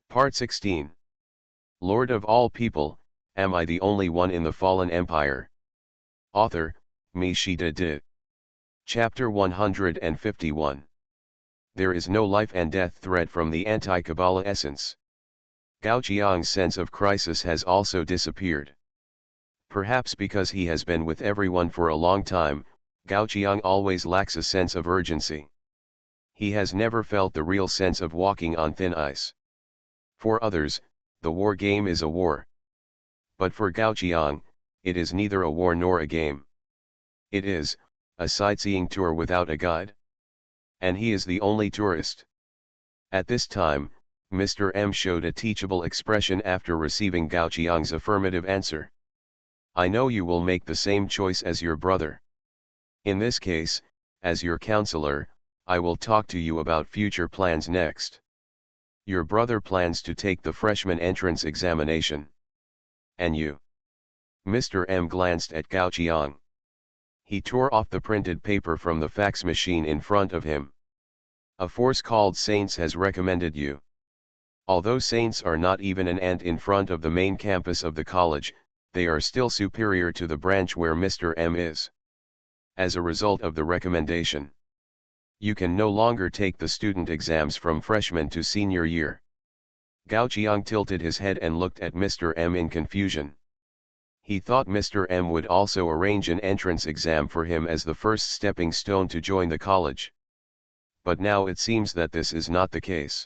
Part 16. Lord of all people, am I the only one in the fallen empire? Author, Mi Shida Di. Chapter 151. There is no life and death threat from the anti-Kabbalah essence. Gao Qiang's sense of crisis has also disappeared. Perhaps because he has been with everyone for a long time, Gao Qiang always lacks a sense of urgency. He has never felt the real sense of walking on thin ice. For others, the war game is a war. But for Gao Qiang, it is neither a war nor a game. It is a sightseeing tour without a guide. And he is the only tourist. At this time, Mr. M showed a teachable expression after receiving Gao Qiang's affirmative answer. I know you will make the same choice as your brother. In this case, as your counselor, I will talk to you about future plans next. Your brother plans to take the freshman entrance examination. And you? Mr. M glanced at Gao Qiang. He tore off the printed paper from the fax machine in front of him. A force called Saints has recommended you. Although Saints are not even an ant in front of the main campus of the college, they are still superior to the branch where Mr. M is. As a result of the recommendation, you can no longer take the student exams from freshman to senior year. Gao Qiang tilted his head and looked at Mr. M in confusion. He thought Mr. M would also arrange an entrance exam for him as the first stepping stone to join the college. But now it seems that this is not the case.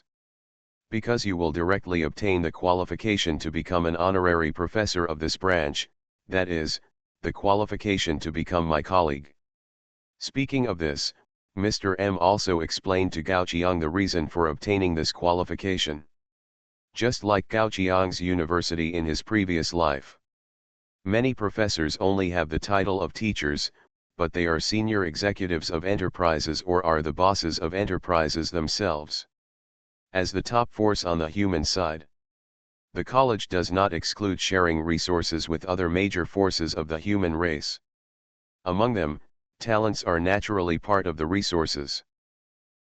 Because you will directly obtain the qualification to become an honorary professor of this branch, that is, the qualification to become my colleague. Speaking of this, Mr. M also explained to Gao Qiang the reason for obtaining this qualification. Just like Gao Qiang's university in his previous life. Many professors only have the title of teachers, but they are senior executives of enterprises or are the bosses of enterprises themselves. As the top force on the human side, the college does not exclude sharing resources with other major forces of the human race. Among them, talents are naturally part of the resources.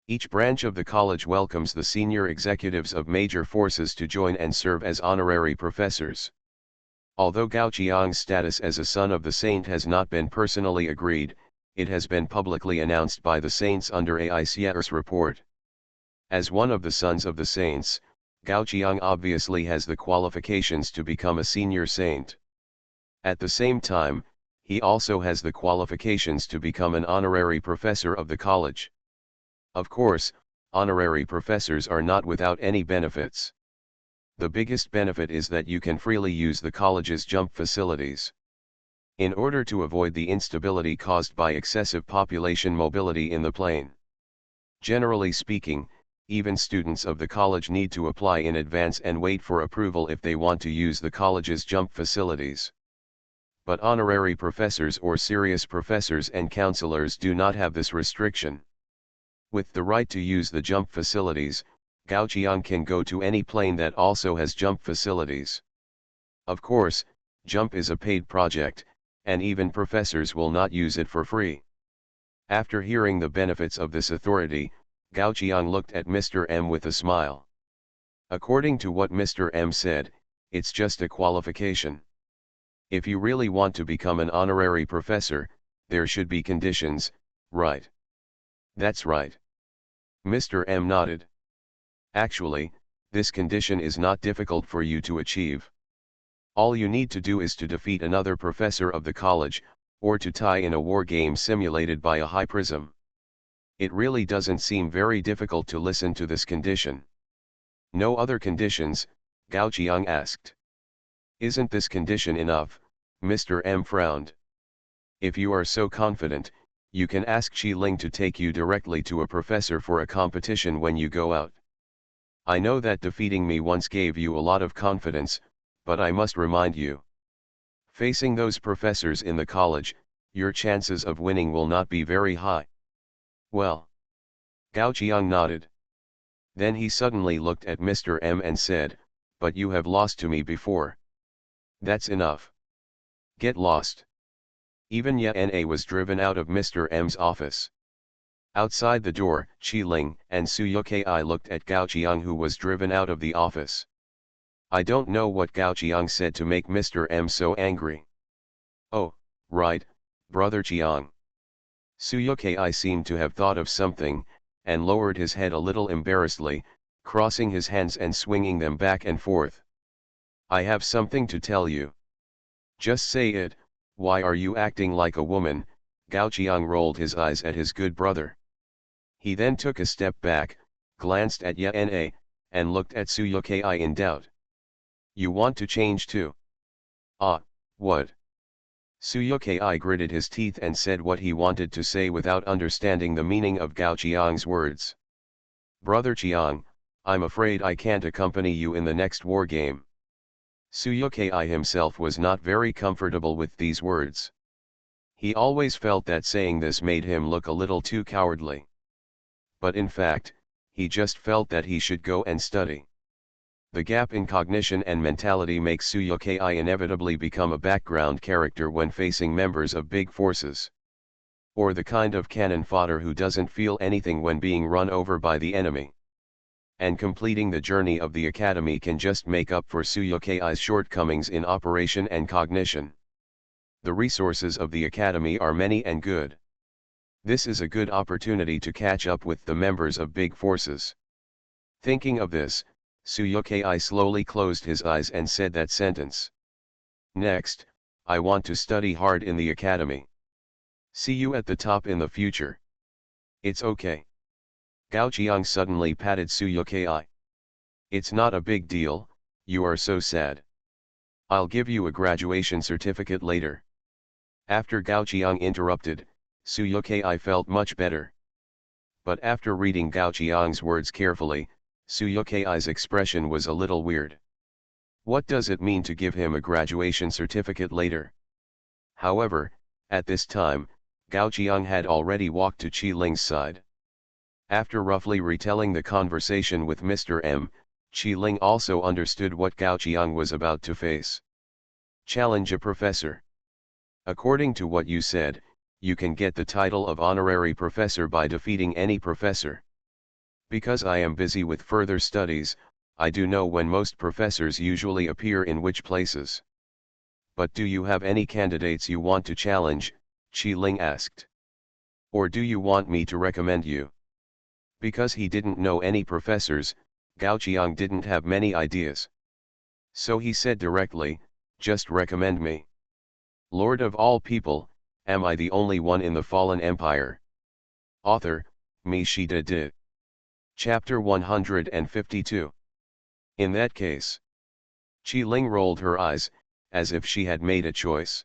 Each branch of the college welcomes the senior executives of major forces to join and serve as honorary professors. Although Gao Qiang's status as a son of the saint has not been personally agreed, it has been publicly announced by the saints under AICR's report. As one of the sons of the saints, Gao Qiang obviously has the qualifications to become a senior saint. At the same time, he also has the qualifications to become an honorary professor of the college. Of course, honorary professors are not without any benefits. The biggest benefit is that you can freely use the college's jump facilities. In order to avoid the instability caused by excessive population mobility in the plane. Generally speaking, even students of the college need to apply in advance and wait for approval if they want to use the college's jump facilities. But honorary professors or serious professors and counselors do not have this restriction. With the right to use the jump facilities, Gao Qiang can go to any plane that also has jump facilities. Of course, jump is a paid project, and even professors will not use it for free. After hearing the benefits of this authority, Gao Qiang looked at Mr. M with a smile. According to what Mr. M said, it's just a qualification. If you really want to become an honorary professor, there should be conditions, right? That's right. Mr. M nodded. Actually, this condition is not difficult for you to achieve. All you need to do is to defeat another professor of the college, or to tie in a war game simulated by a high prism. It really doesn't seem very difficult to listen to this condition. No other conditions? Gao Qiang asked. Isn't this condition enough? Mr. M frowned. If you are so confident, you can ask Xi Ling to take you directly to a professor for a competition when you go out. I know that defeating me once gave you a lot of confidence, but I must remind you. Facing those professors in the college, your chances of winning will not be very high. Well. Gao Qiang nodded. Then he suddenly looked at Mr. M and said, but you have lost to me before. That's enough. Get lost. Even Yana was driven out of Mr. M's office. Outside the door, Qi Ling and Su Yukai looked at Gao Qiang, who was driven out of the office. I don't know what Gao Qiang said to make Mr. M so angry. Oh, right, Brother Qiang. Suyukai seemed to have thought of something, and lowered his head a little embarrassedly, crossing his hands and swinging them back and forth. I have something to tell you. Just say it. Why are you acting like a woman? Gao Qiang rolled his eyes at his good brother. He then took a step back, glanced at Yana, and looked at Suyukai in doubt. You want to change too? Ah, what? Suyukai gritted his teeth and said what he wanted to say without understanding the meaning of Gao Qiang's words. Brother Qiang, I'm afraid I can't accompany you in the next war game. Suyukai himself was not very comfortable with these words. He always felt that saying this made him look a little too cowardly. But in fact, he just felt that he should go and study. The gap in cognition and mentality makes Suyukai inevitably become a background character when facing members of big forces. Or the kind of cannon fodder who doesn't feel anything when being run over by the enemy. And completing the journey of the academy can just make up for Suyukai's shortcomings in operation and cognition. The resources of the academy are many and good. This is a good opportunity to catch up with the members of big forces. Thinking of this, Suyukai slowly closed his eyes and said that sentence. Next, I want to study hard in the academy. See you at the top in the future. It's okay. Gao Qiang suddenly patted Suyukai. It's not a big deal, you are so sad. I'll give you a graduation certificate later. After Gao Qiang interrupted, Suyukai felt much better. But after reading Gao Qiang's words carefully, Suyukai's expression was a little weird. What does it mean to give him a graduation certificate later? However, at this time, Gao Qiang had already walked to Qi Ling's side. After roughly retelling the conversation with Mr. M, Qi Ling also understood what Gao Qiang was about to face. Challenge a professor. According to what you said, you can get the title of honorary professor by defeating any professor. Because I am busy with further studies, I do know when most professors usually appear in which places. But do you have any candidates you want to challenge? Qi Ling asked. Or do you want me to recommend you? Because he didn't know any professors, Gao Qiang didn't have many ideas. So he said directly, just recommend me. Lord of all people, am I the only one in the fallen empire? Author, MaleProtagonist. Chapter 152. In that case. Qi Ling rolled her eyes, as if she had made a choice.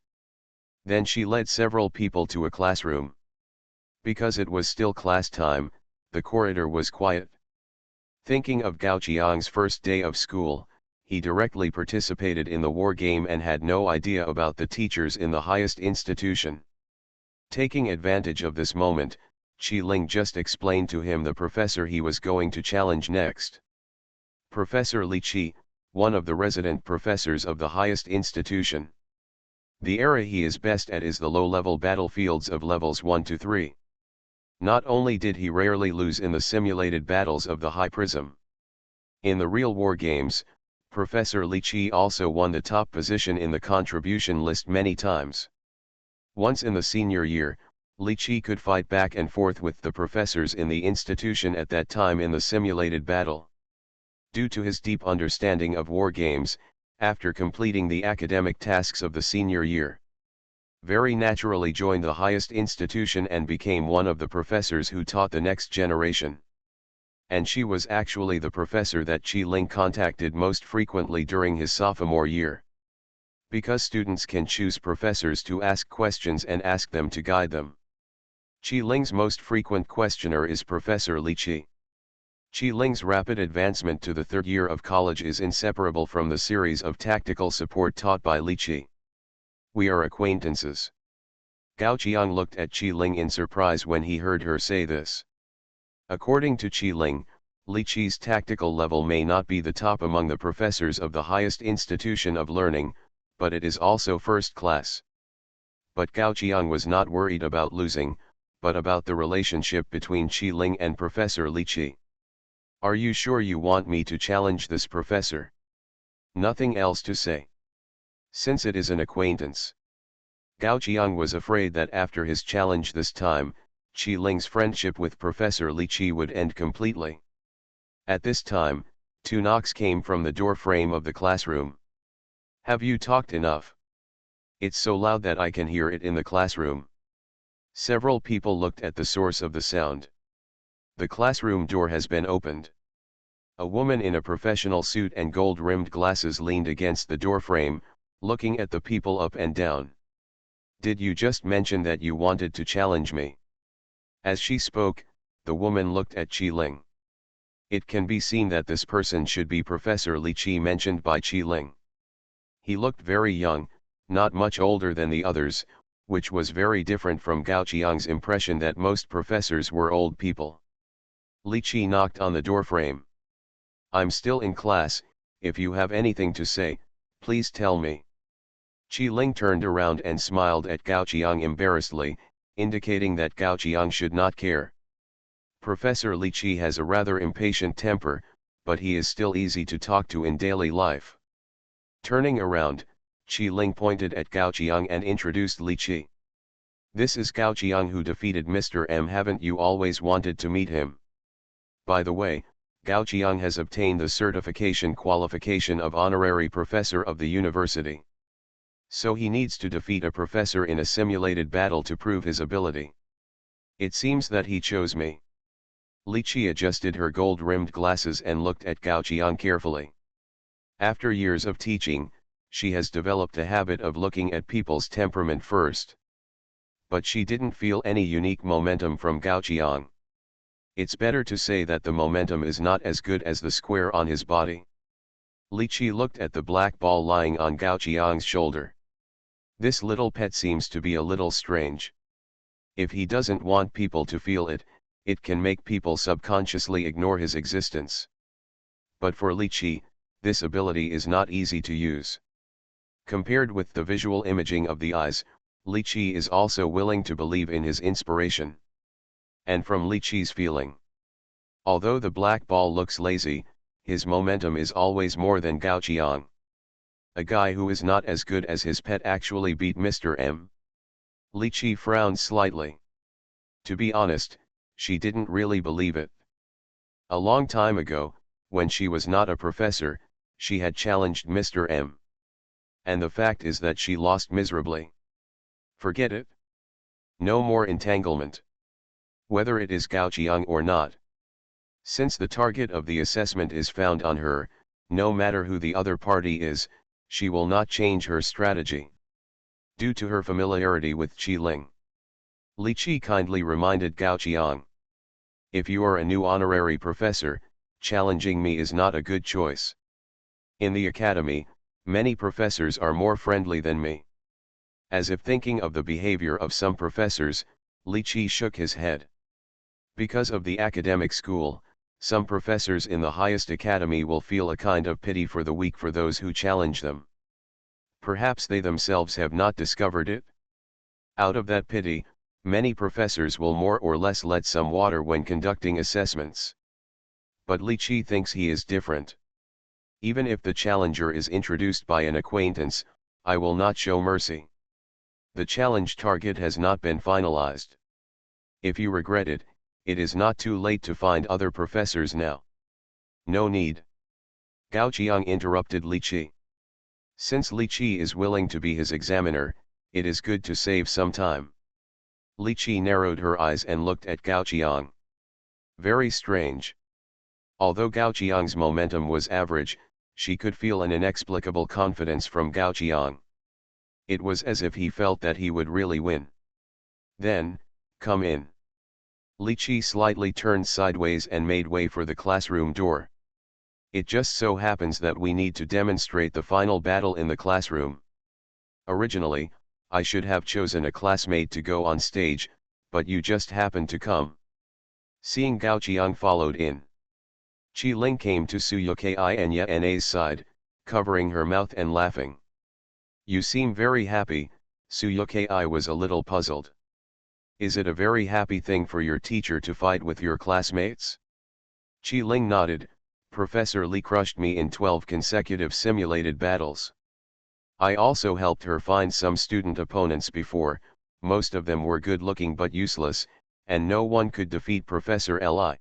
Then she led several people to a classroom. Because it was still class time, the corridor was quiet. Thinking of Gao Qiang's first day of school, he directly participated in the war game and had no idea about the teachers in the highest institution. Taking advantage of this moment, Qi Ling just explained to him the professor he was going to challenge next. Professor Li Qi, one of the resident professors of the highest institution. The area he is best at is the low-level battlefields of levels 1 to 3. Not only did he rarely lose in the simulated battles of the High Prism. In the real war games, Professor Li Qi also won the top position in the contribution list many times. Once in the senior year, Li Qi could fight back and forth with the professors in the institution at that time in the simulated battle. Due to his deep understanding of war games, after completing the academic tasks of the senior year, very naturally joined the highest institution and became one of the professors who taught the next generation. And she was actually the professor that Qi Ling contacted most frequently during his sophomore year. Because students can choose professors to ask questions and ask them to guide them. Qi Ling's most frequent questioner is Professor Li Qi. Qi Ling's rapid advancement to the third year of college is inseparable from the series of tactical support taught by Li Qi. We are acquaintances. Gao Qiang looked at Qi Ling in surprise when he heard her say this. According to Qi Ling, Li Qi's tactical level may not be the top among the professors of the highest institution of learning, but it is also first class. But Gao Qiang was not worried about losing, but about the relationship between Qi Ling and Professor Li Qi. Are you sure you want me to challenge this professor? Nothing else to say. Since it is an acquaintance. Gao Qiang was afraid that after his challenge this time, Qi Ling's friendship with Professor Li Qi would end completely. At this time, 2 knocks came from the door frame of the classroom. Have you talked enough? It's so loud that I can hear it in the classroom. Several people looked at the source of the sound. The classroom door has been opened. A woman in a professional suit and gold-rimmed glasses leaned against the doorframe, looking at the people up and down. Did you just mention that you wanted to challenge me? As she spoke, the woman looked at Qi Ling. It can be seen that this person should be Professor Li Qi mentioned by Qi Ling. He looked very young, not much older than the others, which was very different from Gao Qiang's impression that most professors were old people. Li Qi knocked on the doorframe. I'm still in class, if you have anything to say, please tell me. Qi Ling turned around and smiled at Gao Qiang embarrassedly, indicating that Gao Qiang should not care. Professor Li Qi has a rather impatient temper, but he is still easy to talk to in daily life. Turning around, Qi Ling pointed at Gao Qiang and introduced Li Qi. This is Gao Qiang who defeated Mr. M. Haven't you always wanted to meet him? By the way, Gao Qiang has obtained the certification qualification of honorary professor of the university. So he needs to defeat a professor in a simulated battle to prove his ability. It seems that he chose me. Li Qi adjusted her gold-rimmed glasses and looked at Gao Qiang carefully. After years of teaching, she has developed a habit of looking at people's temperament first. But she didn't feel any unique momentum from Gao Qiang. It's better to say that the momentum is not as good as the square on his body. Li Qi looked at the black ball lying on Gao Qiang's shoulder. This little pet seems to be a little strange. If he doesn't want people to feel it, it can make people subconsciously ignore his existence. But for Li Qi, this ability is not easy to use. Compared with the visual imaging of the eyes, Li Qi is also willing to believe in his inspiration. And from Li Qi's feeling. Although the black ball looks lazy, his momentum is always more than Gao Qiang. A guy who is not as good as his pet actually beat Mr. M. Li Qi frowned slightly. To be honest, she didn't really believe it. A long time ago, when she was not a professor, she had challenged Mr. M. And the fact is that she lost miserably. Forget it. No more entanglement. Whether it is Gao Qiang or not. Since the target of the assessment is found on her, no matter who the other party is, she will not change her strategy. Due to her familiarity with Qi Ling. Li Qi kindly reminded Gao Qiang. If you are a new honorary professor, challenging me is not a good choice. In the academy, many professors are more friendly than me. As if thinking of the behavior of some professors, Li Qi shook his head. Because of the academic school, some professors in the highest academy will feel a kind of pity for the weak for those who challenge them. Perhaps they themselves have not discovered it. Out of that pity, many professors will more or less let some water when conducting assessments. But Li Qi thinks he is different. Even if the challenger is introduced by an acquaintance, I will not show mercy. The challenge target has not been finalized. If you regret it, it is not too late to find other professors now. No need. Gao Qiang interrupted Li Qi. Since Li Qi is willing to be his examiner, it is good to save some time. Li Qi narrowed her eyes and looked at Gao Qiang. Very strange. Although Gao Qiang's momentum was average, she could feel an inexplicable confidence from Gao Qiang. It was as if he felt that he would really win. Then, come in. Li Qi slightly turned sideways and made way for the classroom door. It just so happens that we need to demonstrate the final battle in the classroom. Originally, I should have chosen a classmate to go on stage, but you just happened to come. Seeing Gao Qiang followed in. Qi Ling came to Su Yukai and Yana's side, covering her mouth and laughing. You seem very happy, Su Yukai was a little puzzled. Is it a very happy thing for your teacher to fight with your classmates? Qi Ling nodded, Professor Li crushed me in 12 consecutive simulated battles. I also helped her find some student opponents before, most of them were good looking but useless, and no one could defeat Professor Li.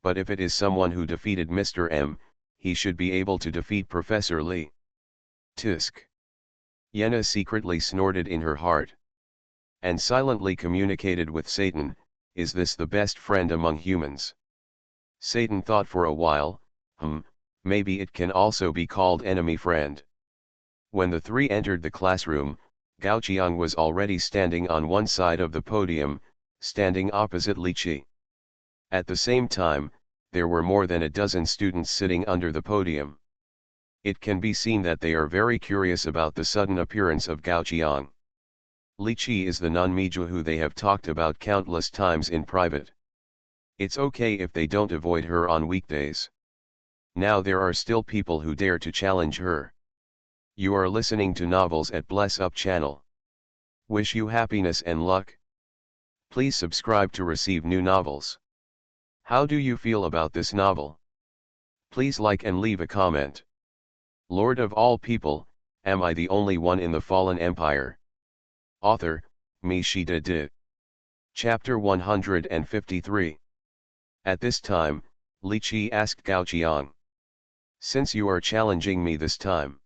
But if it is someone who defeated Mr. M, he should be able to defeat Professor Li. Tisk. Yenna secretly snorted in her heart. And silently communicated with Satan, is this the best friend among humans? Satan thought for a while, maybe it can also be called enemy friend. When the three entered the classroom, Gao Qiang was already standing on one side of the podium, standing opposite Li Qi. At the same time, there were more than a dozen students sitting under the podium. It can be seen that they are very curious about the sudden appearance of Gao Qiang. Li Qi is the non-Mijia who they have talked about countless times in private. It's okay if they don't avoid her on weekdays. Now there are still people who dare to challenge her. You are listening to Novels at Bless Up channel. Wish you happiness and luck. Please subscribe to receive new novels. How do you feel about this novel? Please like and leave a comment. Lord of all people, am I the only one in the fallen empire? Author, Mishida Di. Chapter 153. At this time, Li Qi asked Gao Qiang. Since you are challenging me this time.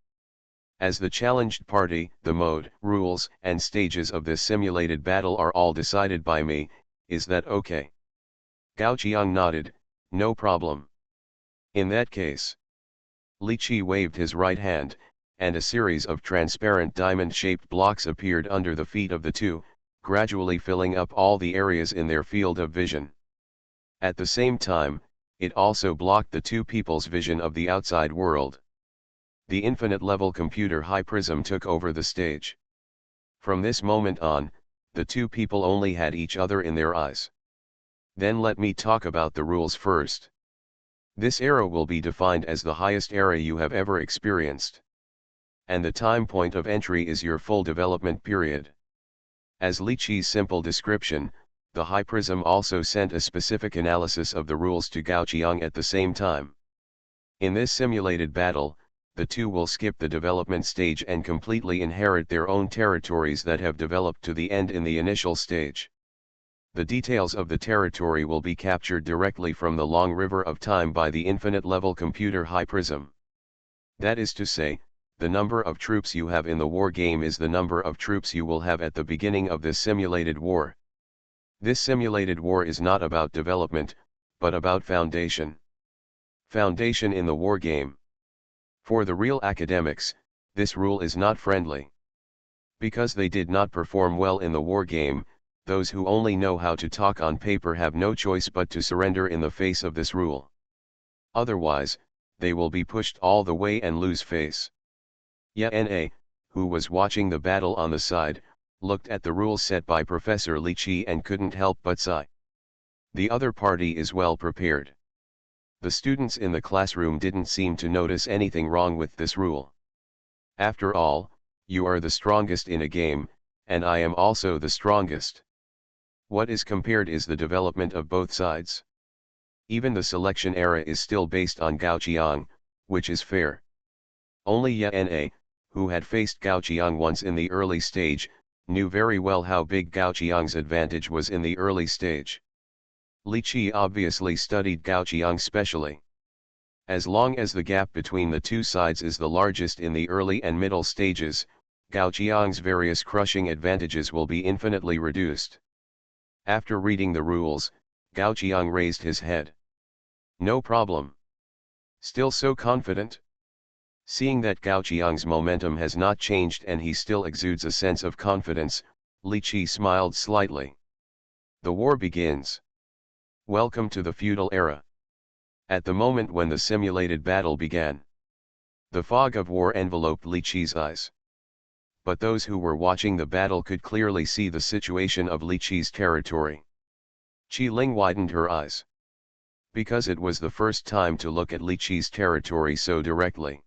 As the challenged party, the mode, rules, and stages of this simulated battle are all decided by me, is that okay? Gao Qiang nodded, no problem. In that case. Li Qi waved his right hand, and a series of transparent diamond-shaped blocks appeared under the feet of the two, gradually filling up all the areas in their field of vision. At the same time, it also blocked the two people's vision of the outside world. The infinite-level computer High Prism took over the stage. From this moment on, the two people only had each other in their eyes. Then let me talk about the rules first. This era will be defined as the highest era you have ever experienced. And the time point of entry is your full development period. As Li Qi's simple description, the High Prism also sent a specific analysis of the rules to Gao Qiang at the same time. In this simulated battle, the two will skip the development stage and completely inherit their own territories that have developed to the end in the initial stage. The details of the territory will be captured directly from the long river of time by the infinite-level computer High Prism. That is to say, the number of troops you have in the war game is the number of troops you will have at the beginning of this simulated war. This simulated war is not about development, but about foundation. Foundation in the war game. For the real academics, this rule is not friendly. Because they did not perform well in the war game, those who only know how to talk on paper have no choice but to surrender in the face of this rule. Otherwise, they will be pushed all the way and lose face. Yana, who was watching the battle on the side, looked at the rules set by Professor Li Qi and couldn't help but sigh. The other party is well prepared. The students in the classroom didn't seem to notice anything wrong with this rule. After all, you are the strongest in a game, and I am also the strongest. What is compared is the development of both sides. Even the selection era is still based on Gao Qiang, which is fair. Only Yana, who had faced Gao Qiang once in the early stage, knew very well how big Gao Qiang's advantage was in the early stage. Li Qi obviously studied Gao Qiang specially. As long as the gap between the two sides is the largest in the early and middle stages, Gao Qiang's various crushing advantages will be infinitely reduced. After reading the rules, Gao Qiang raised his head. No problem. Still so confident? Seeing that Gao Qiang's momentum has not changed and he still exudes a sense of confidence, Li Qi smiled slightly. The war begins. Welcome to the feudal era. At the moment when the simulated battle began, the fog of war enveloped Li Qi's eyes. But those who were watching the battle could clearly see the situation of Li Qi's territory. Qi Ling widened her eyes. Because it was the first time to look at Li Qi's territory so directly.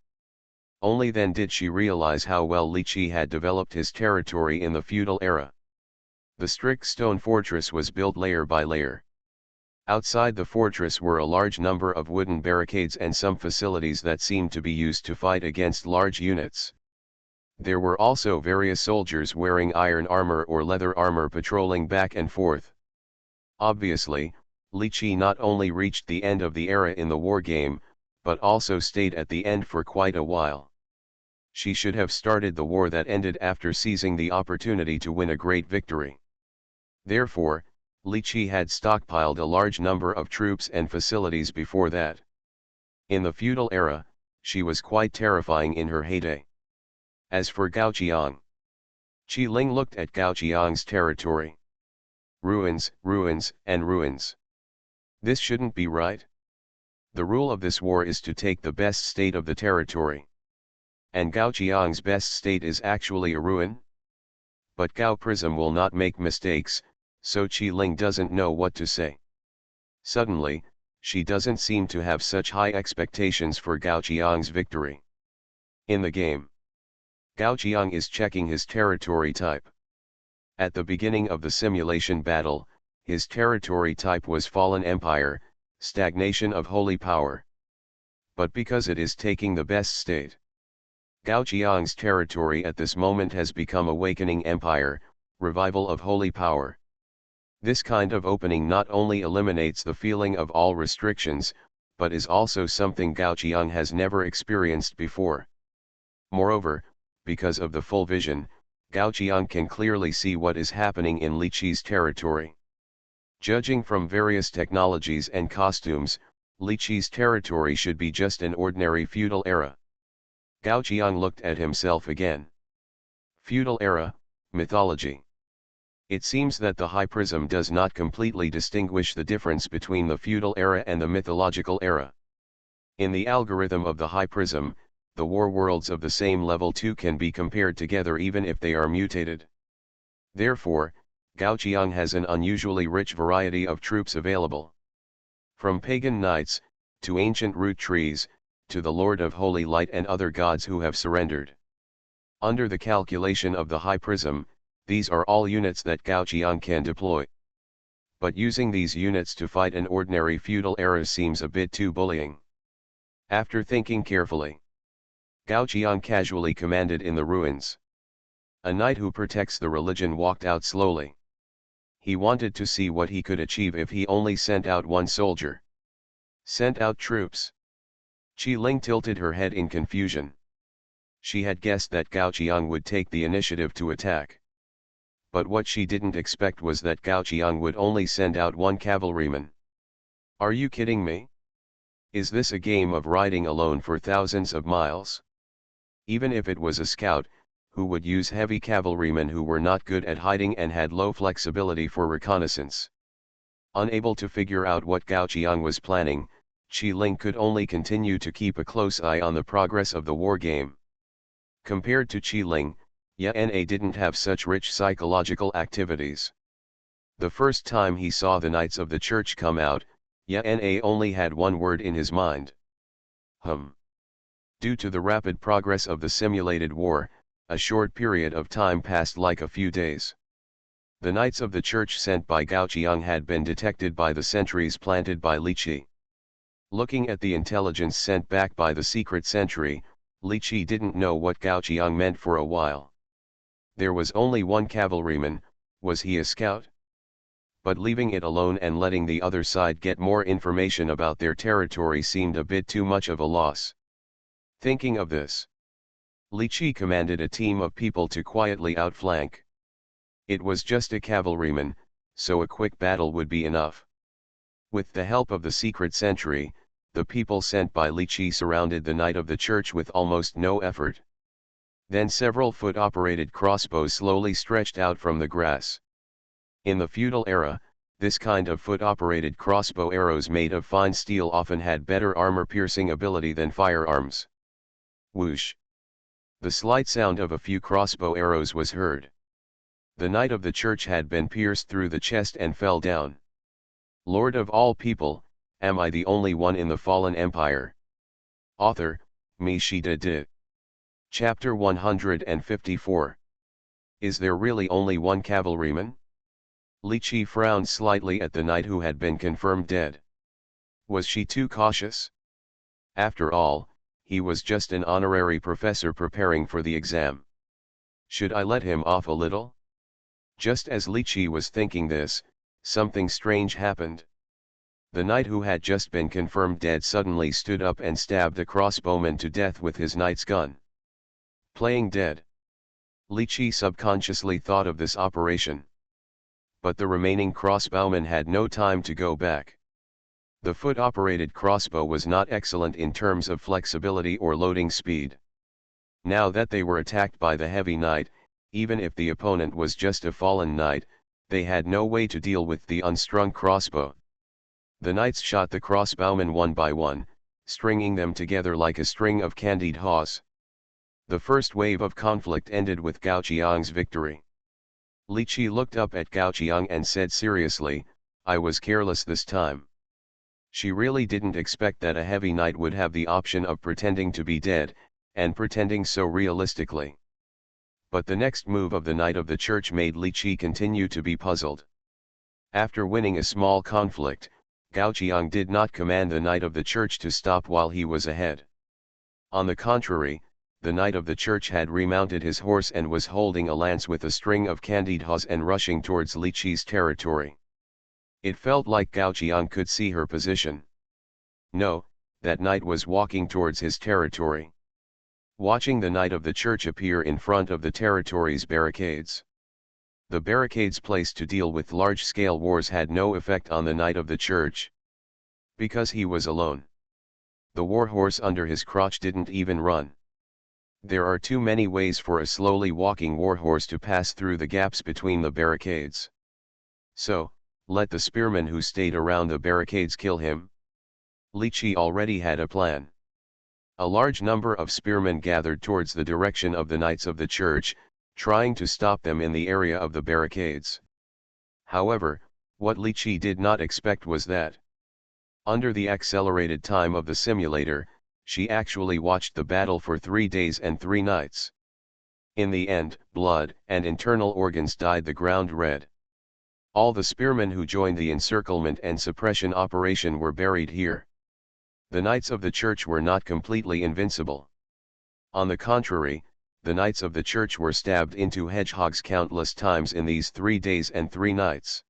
Only then did she realize how well Li Qi had developed his territory in the feudal era. The strict stone fortress was built layer by layer. Outside the fortress were a large number of wooden barricades and some facilities that seemed to be used to fight against large units. There were also various soldiers wearing iron armor or leather armor patrolling back and forth. Obviously, Li Qi not only reached the end of the era in the war game, but also stayed at the end for quite a while. She should have started the war that ended after seizing the opportunity to win a great victory. Therefore, Li Qi had stockpiled a large number of troops and facilities before that. In the feudal era, she was quite terrifying in her heyday. As for Gao Qiang, Qi Ling looked at Gao Qiang's territory. Ruins, ruins, and ruins. This shouldn't be right. The rule of this war is to take the best state of the territory. And Gao Qiang's best state is actually a ruin? But Gao Prism will not make mistakes, so Qi Ling doesn't know what to say. Suddenly, she doesn't seem to have such high expectations for Gao Qiang's victory. In the game, Gao Qiang is checking his territory type. At the beginning of the simulation battle, his territory type was Fallen Empire, stagnation of holy power. But because it is taking the best state, Gao Qiang's territory at this moment has become Awakening Empire, revival of holy power. This kind of opening not only eliminates the feeling of all restrictions, but is also something Gao Qiang has never experienced before. Moreover, because of the full vision, Gao Qiang can clearly see what is happening in Li Qi's territory. Judging from various technologies and costumes, Li Qi's territory should be just an ordinary feudal era. Gao Qiang looked at himself again. Feudal era, mythology. It seems that the High Prism does not completely distinguish the difference between the feudal era and the mythological era. In the algorithm of the High Prism, the war worlds of the same level 2 can be compared together even if they are mutated. Therefore, Gao Qiang has an unusually rich variety of troops available. From pagan knights, to ancient root trees, to the Lord of Holy Light and other gods who have surrendered. Under the calculation of the High Prism, these are all units that Gao Qiang can deploy. But using these units to fight an ordinary feudal era seems a bit too bullying. After thinking carefully, Gao Qiang casually commanded in the ruins. A knight who protects the religion walked out slowly. He wanted to see what he could achieve if he only sent out one soldier. Sent out troops. Qi Ling tilted her head in confusion. She had guessed that Gao Qiang would take the initiative to attack. But what she didn't expect was that Gao Qiang would only send out one cavalryman. Are you kidding me? Is this a game of riding alone for thousands of miles? Even if it was a scout, who would use heavy cavalrymen who were not good at hiding and had low flexibility for reconnaissance. Unable to figure out what Gao Qiang was planning, Qi Ling could only continue to keep a close eye on the progress of the war game. Compared to Qi Ling, Ye-Na didn't have such rich psychological activities. The first time he saw the Knights of the Church come out, Ye-Na only had one word in his mind. Due to the rapid progress of the simulated war, a short period of time passed like a few days. The Knights of the Church sent by Gao Qiang had been detected by the sentries planted by Li Qi. Looking at the intelligence sent back by the secret sentry, Li Qi didn't know what Gao Qiang meant for a while. There was only one cavalryman. Was he a scout? But leaving it alone and letting the other side get more information about their territory seemed a bit too much of a loss. Thinking of this, Li Qi commanded a team of people to quietly outflank. It was just a cavalryman, so a quick battle would be enough. With the help of the secret sentry, the people sent by Li Qi surrounded the Knight of the Church with almost no effort. Then several foot-operated crossbows slowly stretched out from the grass. In the feudal era, this kind of foot-operated crossbow arrows made of fine steel often had better armor-piercing ability than firearms. Whoosh! The slight sound of a few crossbow arrows was heard. The Knight of the Church had been pierced through the chest and fell down. Lord of all people, am I the only one in the fallen empire? Author, MaleProtagonist. Chapter 154. Is there really only one cavalryman? Li Qi frowned slightly at the knight who had been confirmed dead. Was she too cautious? After all, he was just an honorary professor preparing for the exam. Should I let him off a little? Just as Li Qi was thinking this, something strange happened. The knight who had just been confirmed dead suddenly stood up and stabbed the crossbowman to death with his knight's gun. Playing dead. Li Qi subconsciously thought of this operation. But the remaining crossbowman had no time to go back. The foot-operated crossbow was not excellent in terms of flexibility or loading speed. Now that they were attacked by the heavy knight, even if the opponent was just a fallen knight, they had no way to deal with the unstrung crossbow. The knights shot the crossbowmen one by one, stringing them together like a string of candied haws. The first wave of conflict ended with Gao Qiang's victory. Li Qi looked up at Gao Qiang and said seriously, "I was careless this time." She really didn't expect that a heavy knight would have the option of pretending to be dead, and pretending so realistically. But the next move of the knight of the church made Li Qi continue to be puzzled. After winning a small conflict, Gao Qiang did not command the knight of the church to stop while he was ahead. On the contrary, the knight of the church had remounted his horse and was holding a lance with a string of candied haws and rushing towards Li Qi's territory. It felt like Gao Qiang could see her position. No, that knight was walking towards his territory. Watching the knight of the church appear in front of the territory's barricades. The barricades placed to deal with large-scale wars had no effect on the knight of the church. Because he was alone. The warhorse under his crotch didn't even run. There are too many ways for a slowly walking warhorse to pass through the gaps between the barricades. So, let the spearmen who stayed around the barricades kill him. Li Qi already had a plan. A large number of spearmen gathered towards the direction of the knights of the church, trying to stop them in the area of the barricades. However, what Li Qi did not expect was that, under the accelerated time of the simulator, she actually watched the battle for 3 days and 3 nights. In the end, blood and internal organs dyed the ground red. All the spearmen who joined the encirclement and suppression operation were buried here. The knights of the church were not completely invincible. On the contrary, the knights of the church were stabbed into hedgehogs countless times in these 3 days and 3 nights.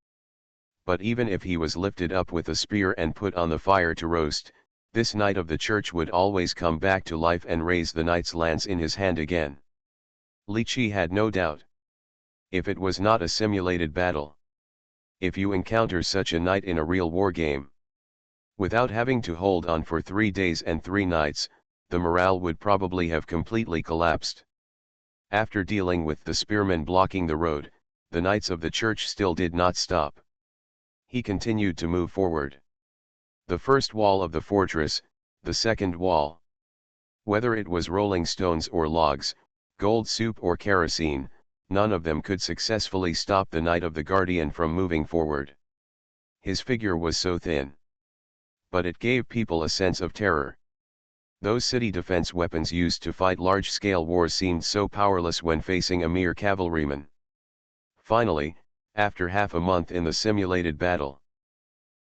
But even if he was lifted up with a spear and put on the fire to roast, this knight of the church would always come back to life and raise the knight's lance in his hand again. Li Qi had no doubt. If it was not a simulated battle. If you encounter such a knight in a real war game, without having to hold on for 3 days and 3 nights, the morale would probably have completely collapsed. After dealing with the spearmen blocking the road, the knights of the church still did not stop. He continued to move forward. The first wall of the fortress, the second wall. Whether it was rolling stones or logs, gold soup or kerosene, none of them could successfully stop the Knight of the Guardian from moving forward. His figure was so thin. But it gave people a sense of terror. Those city defense weapons used to fight large-scale wars seemed so powerless when facing a mere cavalryman. Finally, after half a month in the simulated battle,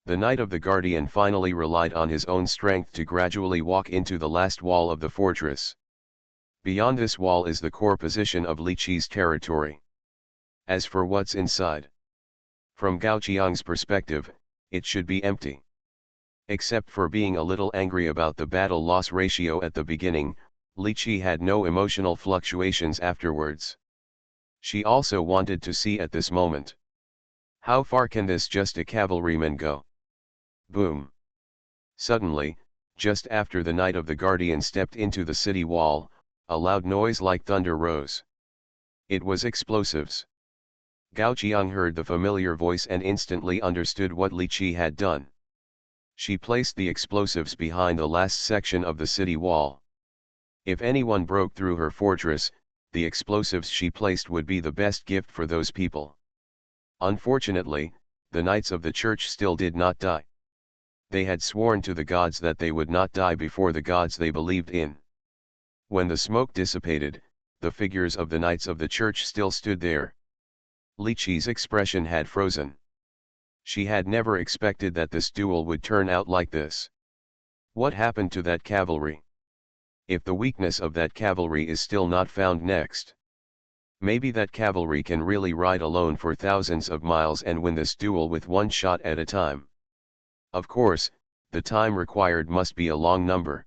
the Knight of the Guardian finally relied on his own strength to gradually walk into the last wall of the fortress. Beyond this wall is the core position of Li Qi's territory. As for what's inside, from Gao Qiang's perspective, it should be empty. Except for being a little angry about the battle loss ratio at the beginning, Li Qi had no emotional fluctuations afterwards. She also wanted to see at this moment. How far can this just a cavalryman go? Boom. Suddenly, just after the Knight of the Guardian stepped into the city wall, a loud noise like thunder rose. It was explosives. Gao Qiang heard the familiar voice and instantly understood what Li Qi had done. She placed the explosives behind the last section of the city wall. If anyone broke through her fortress, the explosives she placed would be the best gift for those people. Unfortunately, the knights of the church still did not die. They had sworn to the gods that they would not die before the gods they believed in. When the smoke dissipated, the figures of the knights of the church still stood there. Li Qi's expression had frozen. She had never expected that this duel would turn out like this. What happened to that cavalry? If the weakness of that cavalry is still not found next. Maybe that cavalry can really ride alone for thousands of miles and win this duel with one shot at a time. Of course, the time required must be a long number.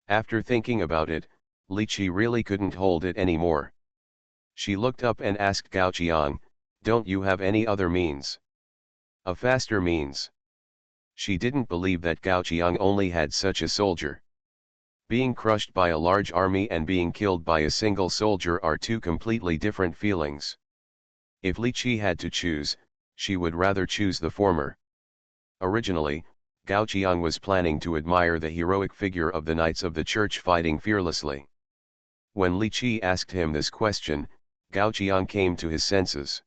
After thinking about it, Li Qi really couldn't hold it anymore. She looked up and asked Gao Qiang, "Don't you have any other means? A faster means?" She didn't believe that Gao Qiang only had such a soldier. Being crushed by a large army and being killed by a single soldier are two completely different feelings. If Li Qi had to choose, she would rather choose the former. Originally, Gao Qiang was planning to admire the heroic figure of the knights of the church fighting fearlessly. When Li Qi asked him this question, Gao Qiang came to his senses.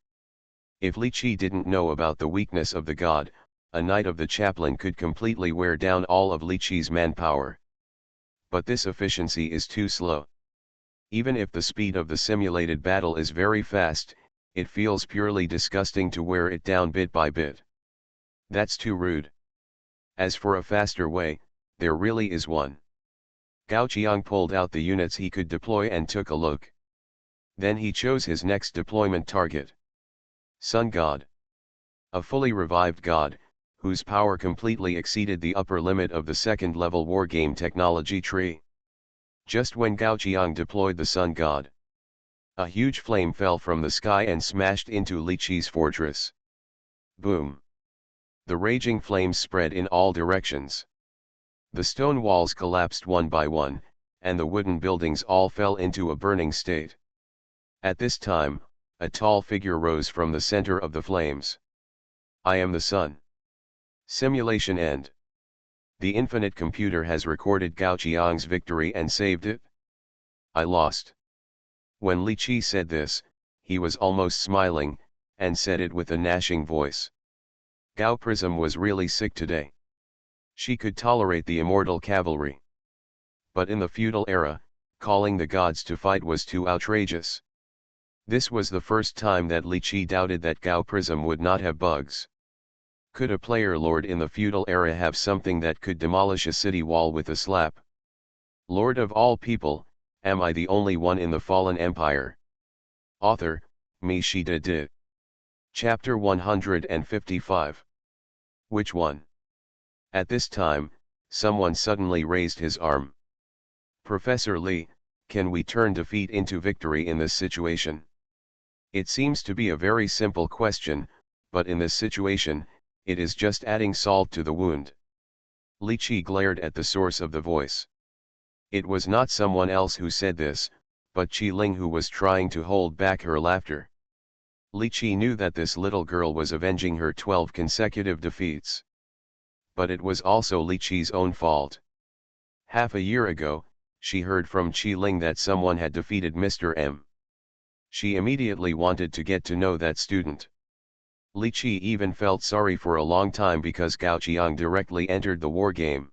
If Li Qi didn't know about the weakness of the god, a knight of the chaplain could completely wear down all of Li Qi's manpower. But this efficiency is too slow. Even if the speed of the simulated battle is very fast, it feels purely disgusting to wear it down bit by bit. That's too rude. As for a faster way, there really is one. Gao Qiang pulled out the units he could deploy and took a look. Then he chose his next deployment target. Sun God. A fully revived god, whose power completely exceeded the upper limit of the second-level wargame technology tree. Just when Gao Qiang deployed the Sun God, a huge flame fell from the sky and smashed into Li Qi's fortress. Boom! The raging flames spread in all directions. The stone walls collapsed one by one, and the wooden buildings all fell into a burning state. At this time, a tall figure rose from the center of the flames. "I am the sun." Simulation end. The infinite computer has recorded Gao Qiang's victory and saved it. I lost. When Li Qi said this, he was almost smiling, and said it with a gnashing voice. Gao Prism was really sick today. She could tolerate the immortal cavalry. But in the feudal era, calling the gods to fight was too outrageous. This was the first time that Li Qi doubted that Gao Prism would not have bugs. Could a player lord in the feudal era have something that could demolish a city wall with a slap? Lord of all people, am I the only one in the fallen empire? Author, MaleProtagonist. Chapter 155. Which one? At this time, someone suddenly raised his arm. Professor Li, can we turn defeat into victory in this situation? It seems to be a very simple question, but in this situation, it is just adding salt to the wound. Li Qi glared at the source of the voice. It was not someone else who said this, but Qi Ling, who was trying to hold back her laughter. Li Qi knew that this little girl was avenging her 12 consecutive defeats. But it was also Li Qi's own fault. Half a year ago, she heard from Qi Ling that someone had defeated Mr. M. She immediately wanted to get to know that student. Li Qi even felt sorry for a long time because Gao Qiang directly entered the war game.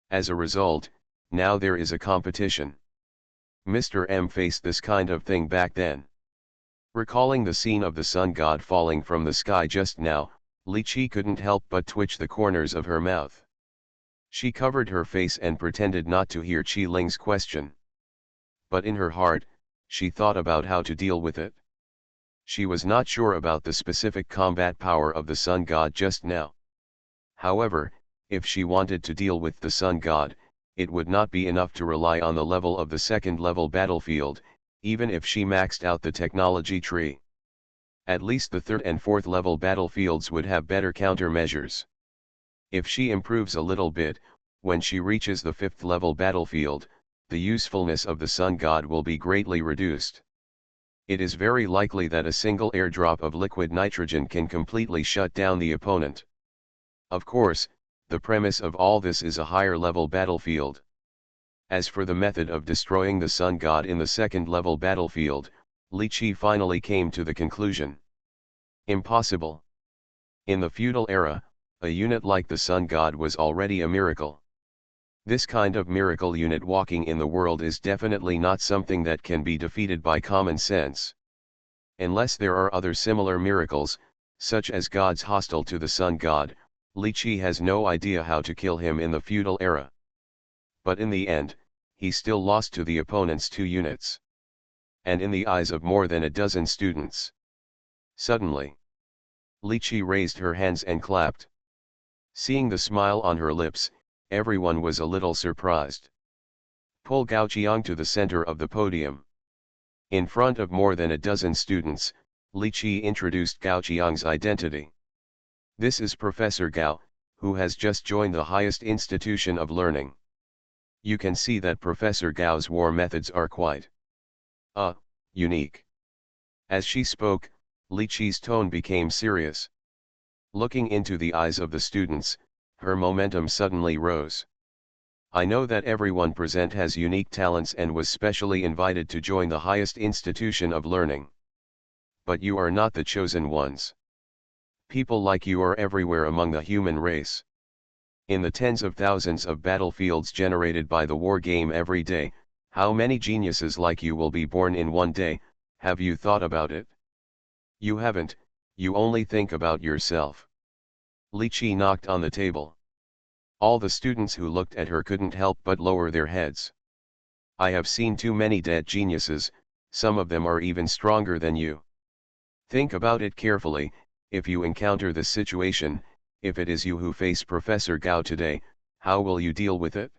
As a result, now there is a competition. Mr. M faced this kind of thing back then. Recalling the scene of the sun god falling from the sky just now, Li Qi couldn't help but twitch the corners of her mouth. She covered her face and pretended not to hear Qi Ling's question. But in her heart, she thought about how to deal with it. She was not sure about the specific combat power of the sun god just now. However, if she wanted to deal with the sun god, it would not be enough to rely on the level of the second-level battlefield, even if she maxed out the technology tree. At least the third and fourth level battlefields would have better countermeasures. If she improves a little bit, when she reaches the fifth level battlefield, the usefulness of the sun god will be greatly reduced. It is very likely that a single airdrop of liquid nitrogen can completely shut down the opponent. Of course, the premise of all this is a higher level battlefield. As for the method of destroying the sun god in the second level battlefield, Li Qi finally came to the conclusion. Impossible. In the feudal era, a unit like the sun god was already a miracle. This kind of miracle unit walking in the world is definitely not something that can be defeated by common sense. Unless there are other similar miracles, such as gods hostile to the sun god. Li Qi has no idea how to kill him in the feudal era. But in the end, he still lost to the opponent's 2 units. And in the eyes of more than a dozen students. Suddenly, Li Qi raised her hands and clapped. Seeing the smile on her lips, everyone was a little surprised. Pull Gao Qiang to the center of the podium. In front of more than a dozen students, Li Qi introduced Gao Qiang's identity. This is Professor Gao, who has just joined the highest institution of learning. You can see that Professor Gao's war methods are quite unique. As she spoke, Li Qi's tone became serious. Looking into the eyes of the students, her momentum suddenly rose. I know that everyone present has unique talents and was specially invited to join the highest institution of learning. But you are not the chosen ones. People like you are everywhere among the human race. In the tens of thousands of battlefields generated by the war game every day, how many geniuses like you will be born in one day? Have you thought about it? You haven't, you only think about yourself. Li Qi knocked on the table. All the students who looked at her couldn't help but lower their heads. I have seen too many dead geniuses, some of them are even stronger than you. Think about it carefully. If you encounter this situation, if it is you who face Professor Gao today, how will you deal with it?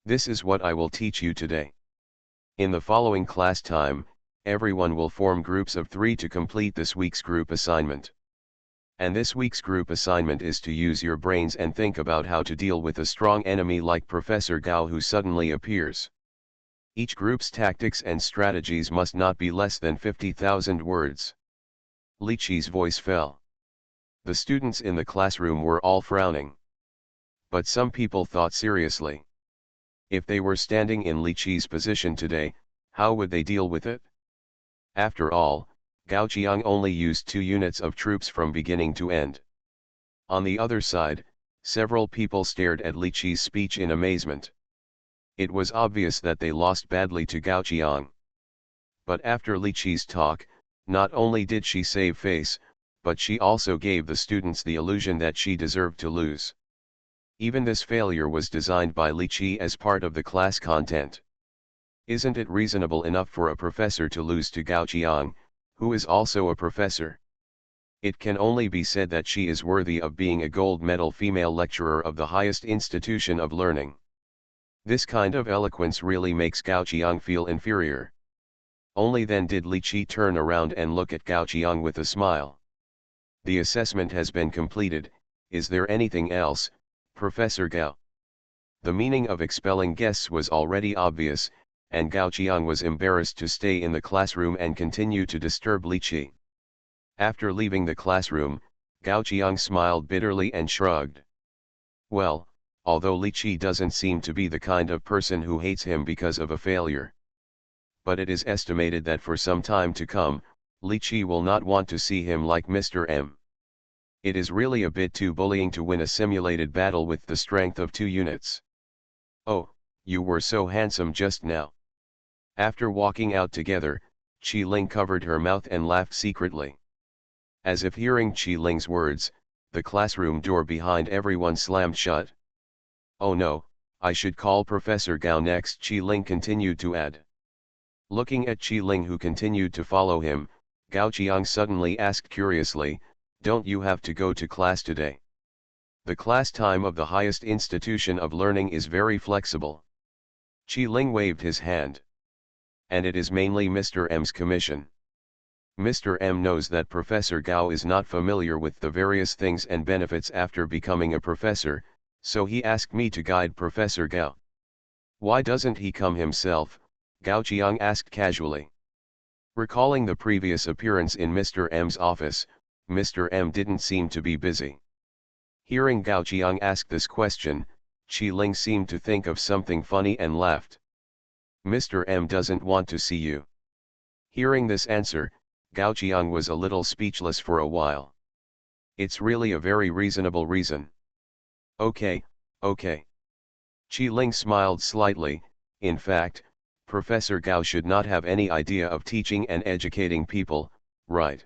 This is what I will teach you today. In the following class time, everyone will form groups of 3 to complete this week's group assignment. And this week's group assignment is to use your brains and think about how to deal with a strong enemy like Professor Gao who suddenly appears. Each group's tactics and strategies must not be less than 50,000 words. Li Qi's voice fell. The students in the classroom were all frowning. But some people thought seriously. If they were standing in Li Qi's position today, how would they deal with it? After all, Gao Qiang only used 2 units of troops from beginning to end. On the other side, several people stared at Li Qi's speech in amazement. It was obvious that they lost badly to Gao Qiang. But after Li Qi's talk, not only did she save face, but she also gave the students the illusion that she deserved to lose. Even this failure was designed by Li Qi as part of the class content. Isn't it reasonable enough for a professor to lose to Gao Qiang, who is also a professor? It can only be said that she is worthy of being a gold medal female lecturer of the highest institution of learning. This kind of eloquence really makes Gao Qiang feel inferior. Only then did Li Qi turn around and look at Gao Qiang with a smile. The assessment has been completed. Is there anything else, Professor Gao? The meaning of expelling guests was already obvious, and Gao Qiang was embarrassed to stay in the classroom and continue to disturb Li Qi. After leaving the classroom, Gao Qiang smiled bitterly and shrugged. Well, although Li Qi doesn't seem to be the kind of person who hates him because of a failure. But it is estimated that for some time to come, Li Qi will not want to see him like Mr. M. It is really a bit too bullying to win a simulated battle with the strength of 2 units. Oh, you were so handsome just now. After walking out together, Qi Ling covered her mouth and laughed secretly. As if hearing Qi Ling's words, the classroom door behind everyone slammed shut. Oh no, I should call Professor Gao next, Qi Ling continued to add. Looking at Qi Ling who continued to follow him, Gao Qiang suddenly asked curiously, don't you have to go to class today? The class time of the highest institution of learning is very flexible. Qi Ling waved his hand. And it is mainly Mr. M's commission. Mr. M knows that Professor Gao is not familiar with the various things and benefits after becoming a professor, so he asked me to guide Professor Gao. Why doesn't he come himself? Gao Qiang asked casually. Recalling the previous appearance in Mr. M's office, Mr. M didn't seem to be busy. Hearing Gao Qiang ask this question, Qi Ling seemed to think of something funny and laughed. Mr. M doesn't want to see you. Hearing this answer, Gao Qiang was a little speechless for a while. It's really a very reasonable reason. Okay. Qi Ling smiled slightly. In fact, Professor Gao should not have any idea of teaching and educating people, right?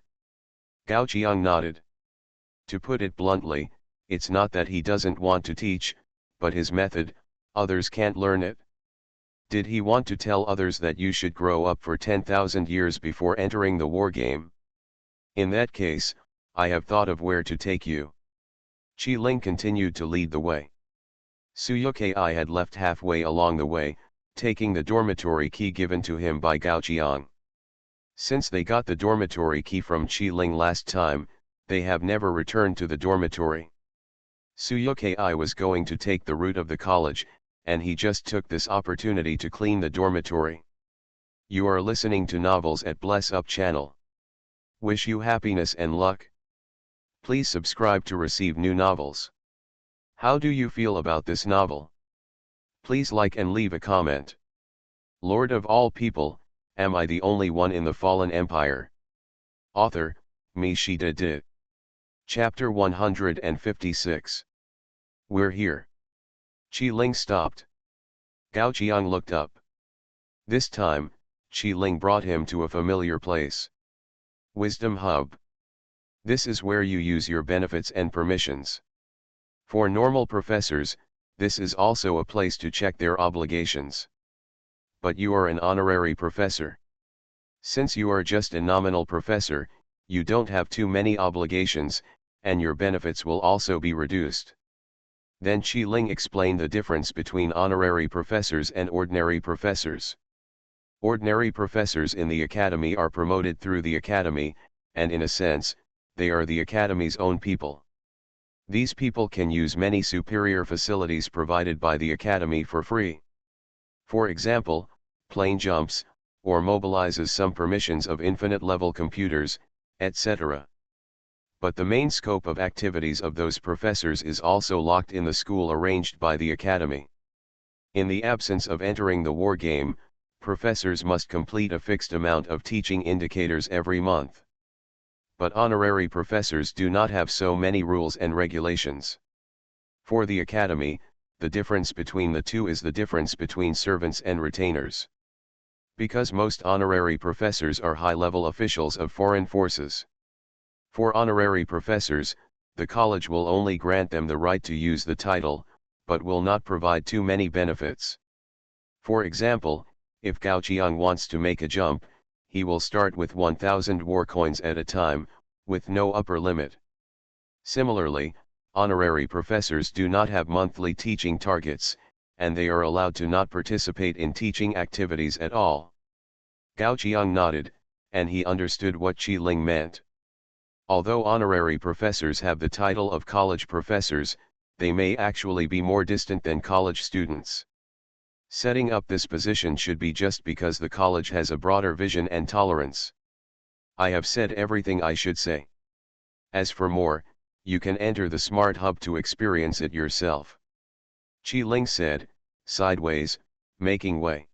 Gao Qiang nodded. To put it bluntly, it's not that he doesn't want to teach, but his method, others can't learn it. Did he want to tell others that you should grow up for 10,000 years before entering the war game? In that case, I have thought of where to take you. Qi Ling continued to lead the way. Suyukai had left halfway along the way, taking the dormitory key given to him by Gao Qiang. Since they got the dormitory key from Qi Ling last time, they have never returned to the dormitory. Suyukai was going to take the route of the college, and he just took this opportunity to clean the dormitory. You are listening to Novels at Bless Up channel. Wish you happiness and luck. Please subscribe to receive new novels. How do you feel about this novel? Please like and leave a comment. Lord of all people, am I the only one in the fallen empire? Author, MaleProtagonist. Chapter 156. We're here. Qi Ling stopped. Gao Qiang looked up. This time, Qi Ling brought him to a familiar place. Wisdom Hub. This is where you use your benefits and permissions. For normal professors, this is also a place to check their obligations. But you are an honorary professor. Since you are just a nominal professor, you don't have too many obligations, and your benefits will also be reduced. Then Qi Ling explained the difference between honorary professors and ordinary professors. Ordinary professors in the academy are promoted through the academy, and in a sense, they are the academy's own people. These people can use many superior facilities provided by the academy for free. For example, plane jumps, or mobilizes some permissions of infinite-level computers, etc. But the main scope of activities of those professors is also locked in the school arranged by the academy. In the absence of entering the war game, professors must complete a fixed amount of teaching indicators every month. But honorary professors do not have so many rules and regulations. For the academy, the difference between the two is the difference between servants and retainers. Because most honorary professors are high-level officials of foreign forces. For honorary professors, the college will only grant them the right to use the title, but will not provide too many benefits. For example, if Gao Qiang wants to make a jump, he will start with 1,000 war coins at a time, with no upper limit. Similarly, honorary professors do not have monthly teaching targets, and they are allowed to not participate in teaching activities at all. Gao Qiang nodded, and he understood what Qi Ling meant. Although honorary professors have the title of college professors, they may actually be more distant than college students. Setting up this position should be just because the college has a broader vision and tolerance. I have said everything I should say. As for more, you can enter the Smart Hub to experience it yourself. Qi Ling said, sideways, making way.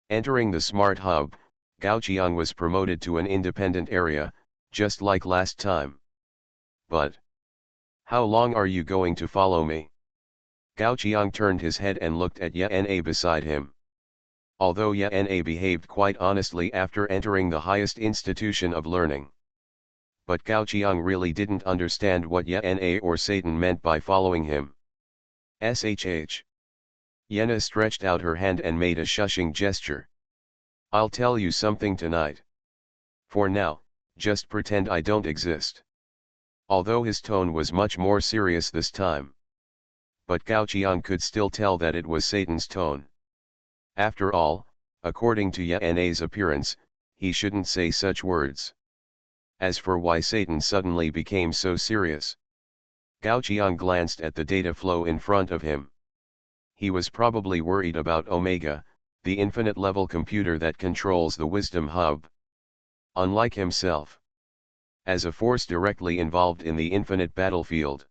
Entering the Smart Hub, Gao Qiang was promoted to an independent area, just like last time. But how long are you going to follow me? Gao Qiang turned his head and looked at Yana beside him. Although Yana behaved quite honestly after entering the highest institution of learning. But Gao Qiang really didn't understand what Yana or Satan meant by following him. SHH. Yana stretched out her hand and made a shushing gesture. I'll tell you something tonight. For now, just pretend I don't exist. Although his tone was much more serious this time. But Gao Qiang could still tell that it was Satan's tone. After all, according to Yana's appearance, he shouldn't say such words. As for why Satan suddenly became so serious, Gao Qiang glanced at the data flow in front of him. He was probably worried about Omega, the infinite-level computer that controls the Wisdom Hub. Unlike himself, as a force directly involved in the infinite battlefield.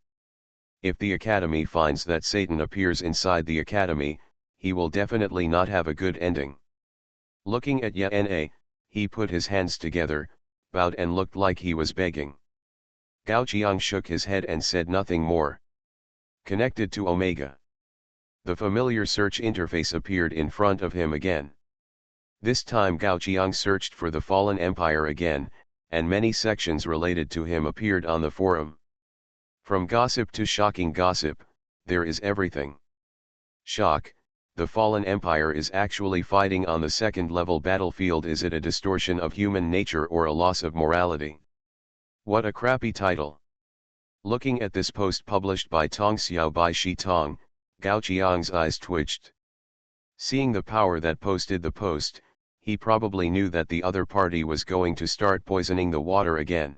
If the Academy finds that Satan appears inside the Academy, he will definitely not have a good ending. Looking at Yana, he put his hands together, bowed and looked like he was begging. Gao Qiang shook his head and said nothing more. Connected to Omega. The familiar search interface appeared in front of him again. This time Gao Qiang searched for the fallen empire again, and many sections related to him appeared on the forum. From gossip to shocking gossip, there is everything. Shock: the fallen empire is actually fighting on the second-level battlefield. Is it a distortion of human nature or a loss of morality? What a crappy title. Looking at this post published by Tong Xiao Bai Shi Tong, Gao Qiang's eyes twitched. Seeing the power that posted the post, he probably knew that the other party was going to start poisoning the water again.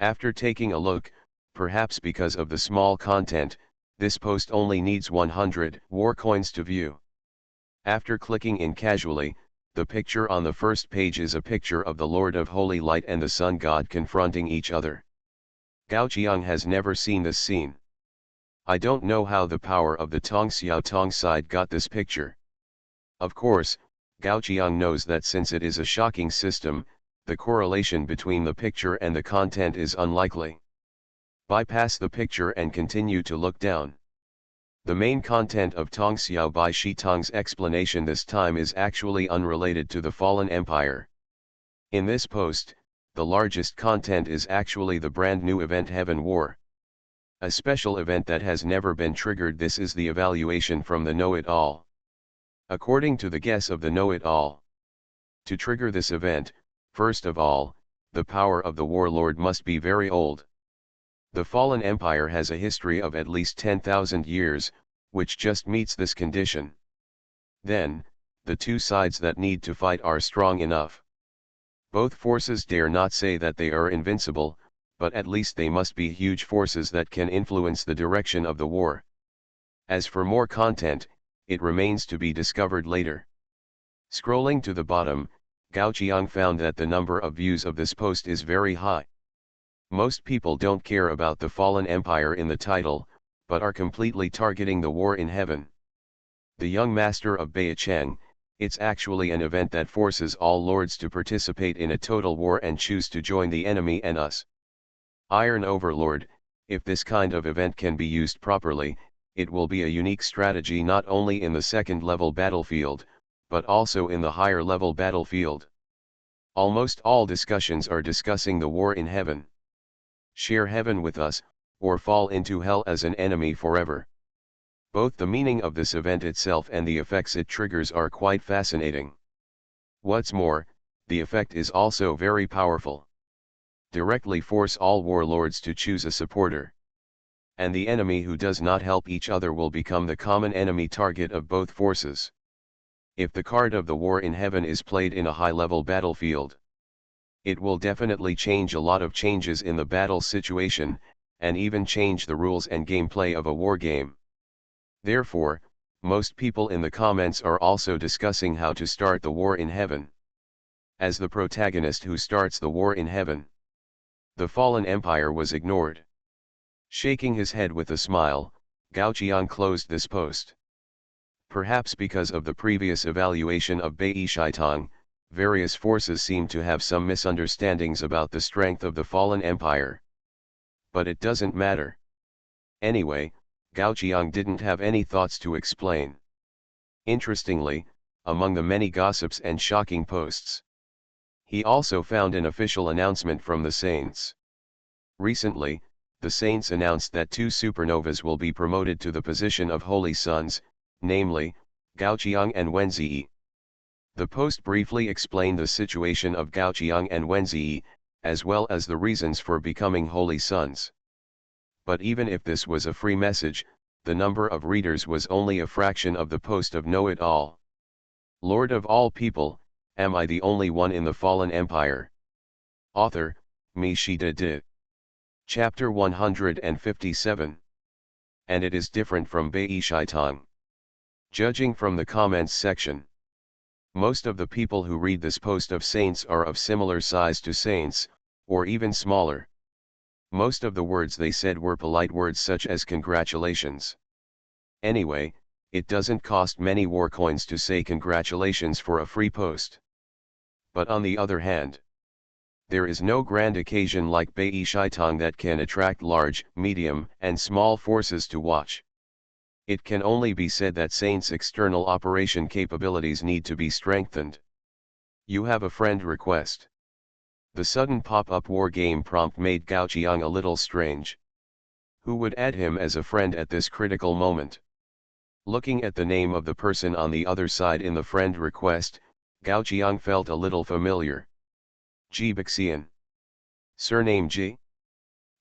After taking a look, perhaps because of the small content, this post only needs 100 war coins to view. After clicking in casually, the picture on the first page is a picture of the Lord of Holy Light and the Sun God confronting each other. Gao Qiang has never seen this scene. I don't know how the power of the Tong Xiao Tong side got this picture. Of course, Gao Qiang knows that since it is a shocking system, the correlation between the picture and the content is unlikely. Bypass the picture and continue to look down. The main content of Tong Xiao Bai Shi Tong's explanation this time is actually unrelated to the fallen empire. In this post, the largest content is actually the brand new event Heaven War. A special event that has never been triggered. This is the evaluation from the know-it-all. According to the guess of the know-it-all, to trigger this event, first of all, the power of the warlord must be very old. The fallen empire has a history of at least 10,000 years, which just meets this condition. Then, the two sides that need to fight are strong enough. Both forces dare not say that they are invincible, but at least they must be huge forces that can influence the direction of the war. As for more content, it remains to be discovered later. Scrolling to the bottom, Gao Qiang found that the number of views of this post is very high. Most people don't care about the fallen empire in the title, but are completely targeting the war in heaven. The young master of Beicheng, it's actually an event that forces all lords to participate in a total war and choose to join the enemy and us. Iron Overlord: if this kind of event can be used properly, it will be a unique strategy not only in the second-level battlefield, but also in the higher-level battlefield. Almost all discussions are discussing the war in heaven. Share heaven with us, or fall into hell as an enemy forever. Both the meaning of this event itself and the effects it triggers are quite fascinating. What's more, the effect is also very powerful. Directly force all warlords to choose a supporter. And the enemy who does not help each other will become the common enemy target of both forces. If the card of the war in heaven is played in a high-level battlefield, it will definitely change a lot of changes in the battle situation, and even change the rules and gameplay of a war game. Therefore, most people in the comments are also discussing how to start the war in heaven. As the protagonist who starts the war in heaven, the fallen empire was ignored. Shaking his head with a smile, Gao Qiang closed this post. Perhaps because of the previous evaluation of Bai Shaitong, various forces seem to have some misunderstandings about the strength of the fallen empire. But it doesn't matter. Anyway, Gao Qiang didn't have any thoughts to explain. Interestingly, among the many gossips and shocking posts, he also found an official announcement from the Saints. Recently, the Saints announced that two supernovas will be promoted to the position of holy sons, namely, Gao Qiang and Wen Ziyi. The post briefly explained the situation of Gao Qiang and Wen Ziyi, as well as the reasons for becoming holy sons. But even if this was a free message, the number of readers was only a fraction of the post of Know-It-All. Lord of all people, am I the only one in the fallen empire? Author, Mi Shi De. Chapter 157. And it is different from Bai Shaitong. Judging from the comments section, most of the people who read this post of Saints are of similar size to Saints, or even smaller. Most of the words they said were polite words such as congratulations. Anyway, it doesn't cost many war coins to say congratulations for a free post. But on the other hand, there is no grand occasion like Bai Shaitong that can attract large, medium, and small forces to watch. It can only be said that Saints' external operation capabilities need to be strengthened. You have a friend request. The sudden pop-up war game prompt made Gao Qiang a little strange. Who would add him as a friend at this critical moment? Looking at the name of the person on the other side in the friend request, Gao Qiang felt a little familiar. Ji Baxian. Surname Ji?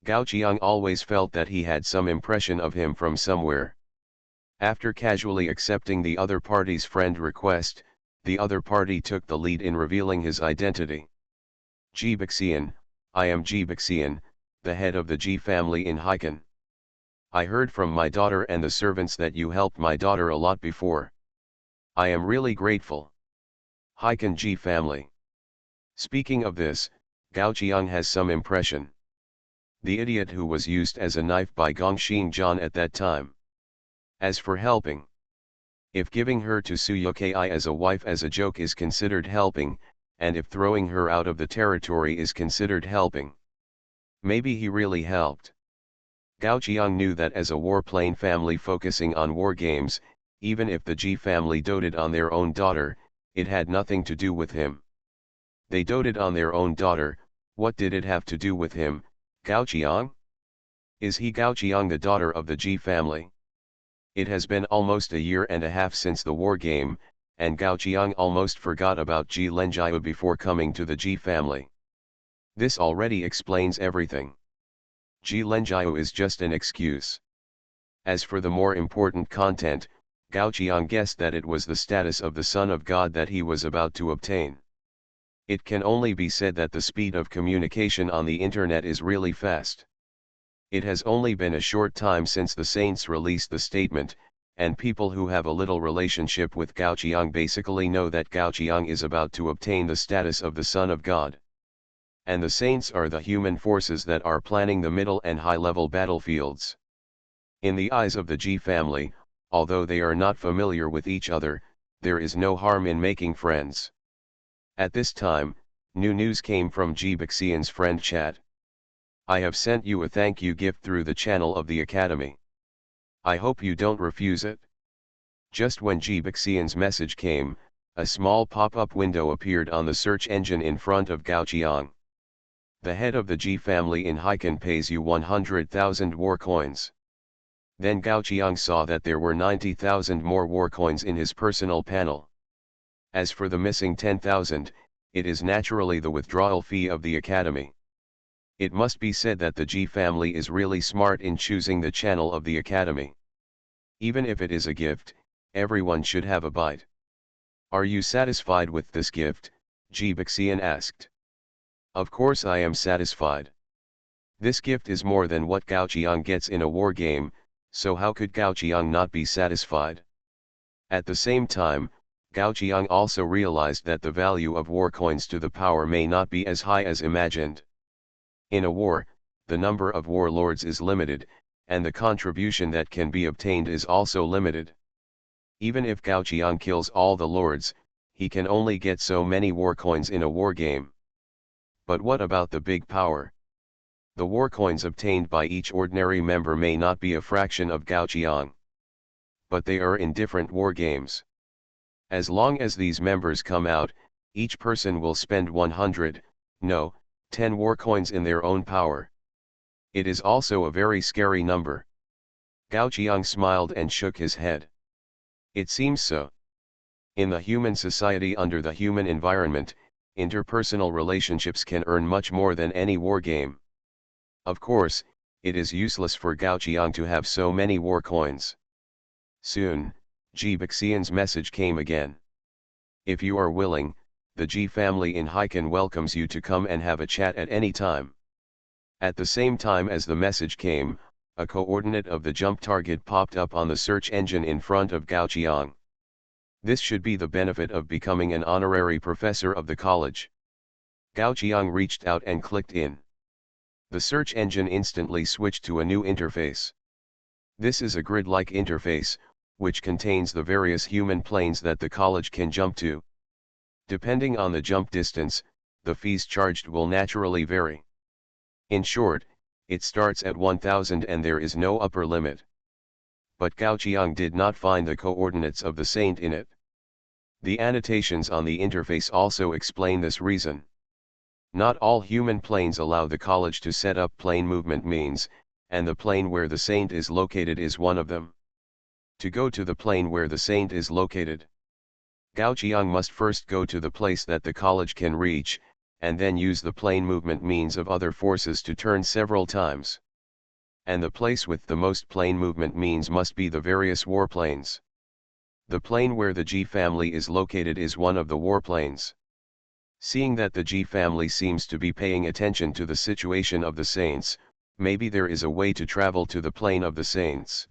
Gao Qiang always felt that he had some impression of him from somewhere. After casually accepting the other party's friend request, the other party took the lead in revealing his identity. Ji Baxian, I am Ji Baxian, the head of the Ji family in Haikan. I heard from my daughter and the servants that you helped my daughter a lot before. I am really grateful. Haikan Ji family. Speaking of this, Gao Qiang has some impression. The idiot who was used as a knife by Gongxing Zhan at that time. As for helping, if giving her to Su Yuki as a wife as a joke is considered helping, and if throwing her out of the territory is considered helping, maybe he really helped. Gao Qiang knew that as a warplane family focusing on war games, even if the Ji family doted on their own daughter, it had nothing to do with him. They doted on their own daughter, what did it have to do with him, Gao Qiang? Is he Gao Qiang the daughter of the Ji family? It has been almost a year and a half since the war game, and Gao Qiang almost forgot about Ji Lenjiu before coming to the Ji family. This already explains everything. Ji Lenjiu is just an excuse. As for the more important content, Gao Qiang guessed that it was the status of the Son of God that he was about to obtain. It can only be said that the speed of communication on the internet is really fast. It has only been a short time since the saints released the statement, and people who have a little relationship with Gao Qiang basically know that Gao Qiang is about to obtain the status of the Son of God. And the saints are the human forces that are planning the middle and high-level battlefields. In the eyes of the Ji family, although they are not familiar with each other, there is no harm in making friends. At this time, new news came from Ji Baxian's friend chat. I have sent you a thank you gift through the channel of the Academy. I hope you don't refuse it. Just when Ji Baxian's message came, a small pop-up window appeared on the search engine in front of Gao Qiang. The head of the Ji family in Haikan pays you 100,000 war coins. Then Gao Qiang saw that there were 90,000 more war coins in his personal panel. As for the missing 10,000, it is naturally the withdrawal fee of the Academy. It must be said that the Ji family is really smart in choosing the channel of the Academy. Even if it is a gift, everyone should have a bite. Are you satisfied with this gift? Ji Baxian asked. Of course I am satisfied. This gift is more than what Gao Qiang gets in a war game, so how could Gao Qiang not be satisfied? At the same time, Gao Qiang also realized that the value of war coins to the power may not be as high as imagined. In a war, the number of warlords is limited, and the contribution that can be obtained is also limited. Even if Gao Qiang kills all the lords, he can only get so many war coins in a war game. But what about the big power? The war coins obtained by each ordinary member may not be a fraction of Gao Qiang. But they are in different war games. As long as these members come out, each person will spend 100, no, 10 war coins in their own power. It is also a very scary number. Gao Qiang smiled and shook his head. It seems so. In the human society under the human environment, interpersonal relationships can earn much more than any war game. Of course, it is useless for Gao Qiang to have so many war coins. Soon, Ji Baxian's message came again. If you are willing, the Ji family in Haikan welcomes you to come and have a chat at any time. At the same time as the message came, a coordinate of the jump target popped up on the search engine in front of Gao Qiang. This should be the benefit of becoming an honorary professor of the college. Gao Qiang reached out and clicked in. The search engine instantly switched to a new interface. This is a grid-like interface, which contains the various human planes that the college can jump to. Depending on the jump distance, the fees charged will naturally vary. In short, it starts at 1000 and there is no upper limit. But Gao Qiang did not find the coordinates of the saint in it. The annotations on the interface also explain this reason. Not all human planes allow the college to set up plane movement means, and the plane where the saint is located is one of them. To go to the plane where the saint is located, Gao Qiang must first go to the place that the college can reach, and then use the plane movement means of other forces to turn several times. And the place with the most plane movement means must be the various warplanes. The plane where the G family is located is one of the warplanes. Seeing that the G family seems to be paying attention to the situation of the saints, maybe there is a way to travel to the plane of the saints.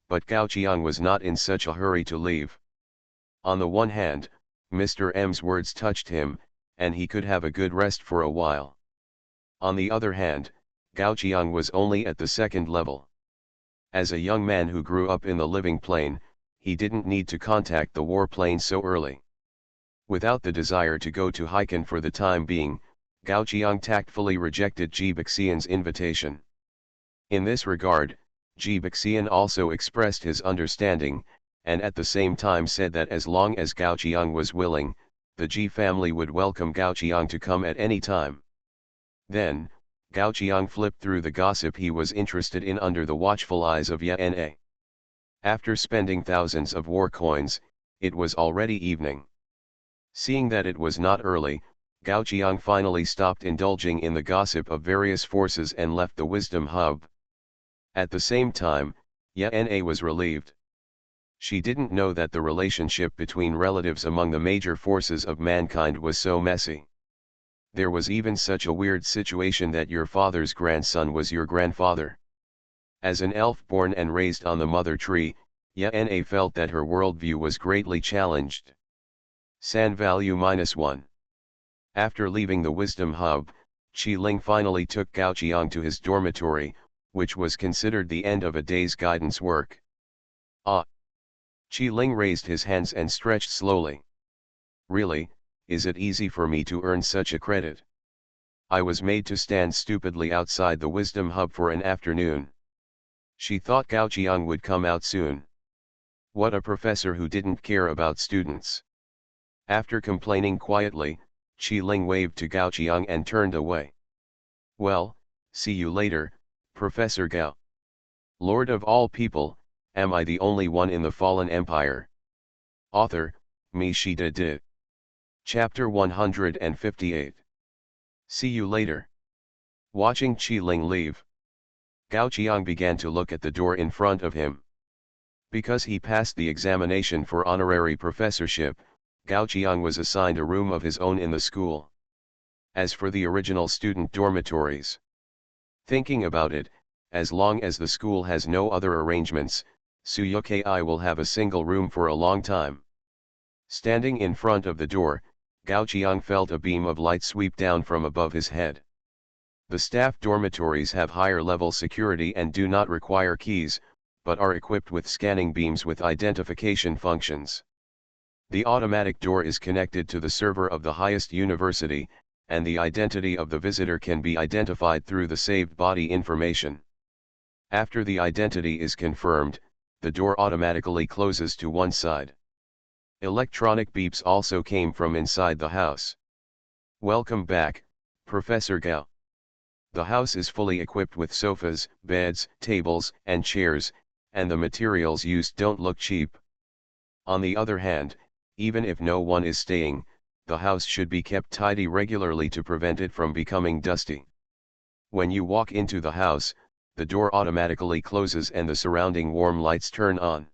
But Gao Qiang was not in such a hurry to leave. On the one hand, Mr. M's words touched him, and he could have a good rest for a while. On the other hand, Gao Qiang was only at the second level. As a young man who grew up in the living plane, he didn't need to contact the war plane so early. Without the desire to go to Heiken for the time being, Gao Qiang tactfully rejected Ji Baxian's invitation. In this regard, Ji Baxian also expressed his understanding, and at the same time said that as long as Gao Qiang was willing, the Ji family would welcome Gao Qiang to come at any time. Then, Gao Qiang flipped through the gossip he was interested in under the watchful eyes of Yana. After spending thousands of war coins, it was already evening. Seeing that it was not early, Gao Qiang finally stopped indulging in the gossip of various forces and left the wisdom hub. At the same time, Yana was relieved. She didn't know that the relationship between relatives among the major forces of mankind was so messy. There was even such a weird situation that your father's grandson was your grandfather. As an elf born and raised on the mother tree, Yana felt that her worldview was greatly challenged. San value -1. After leaving the wisdom hub, Qi Ling finally took Gao Qiang to his dormitory, which was considered the end of a day's guidance work. Ah! Qi Ling raised his hands and stretched slowly. Really, is it easy for me to earn such a credit? I was made to stand stupidly outside the wisdom hub for an afternoon. She thought Gao Qiang would come out soon. What a professor who didn't care about students. After complaining quietly, Qi Ling waved to Gao Qiang and turned away. Well, see you later, Professor Gao. Lord of all people, am I the only one in the fallen empire? Author, Mi Shida Di. Chapter 158. See you later. Watching Qi Ling leave, Gao Qiang began to look at the door in front of him. Because he passed the examination for honorary professorship, Gao Qiang was assigned a room of his own in the school. As for the original student dormitories, thinking about it, as long as the school has no other arrangements, Suyuki will have a single room for a long time. Standing in front of the door, Gao Qiang felt a beam of light sweep down from above his head. The staff dormitories have higher level security and do not require keys, but are equipped with scanning beams with identification functions. The automatic door is connected to the server of the highest university, and the identity of the visitor can be identified through the saved body information. After the identity is confirmed, the door automatically closes to one side. Electronic beeps also came from inside the house. Welcome back, Professor Gao. The house is fully equipped with sofas, beds, tables, and chairs, and the materials used don't look cheap. On the other hand, even if no one is staying, the house should be kept tidy regularly to prevent it from becoming dusty. When you walk into the house, the door automatically closes and the surrounding warm lights turn on.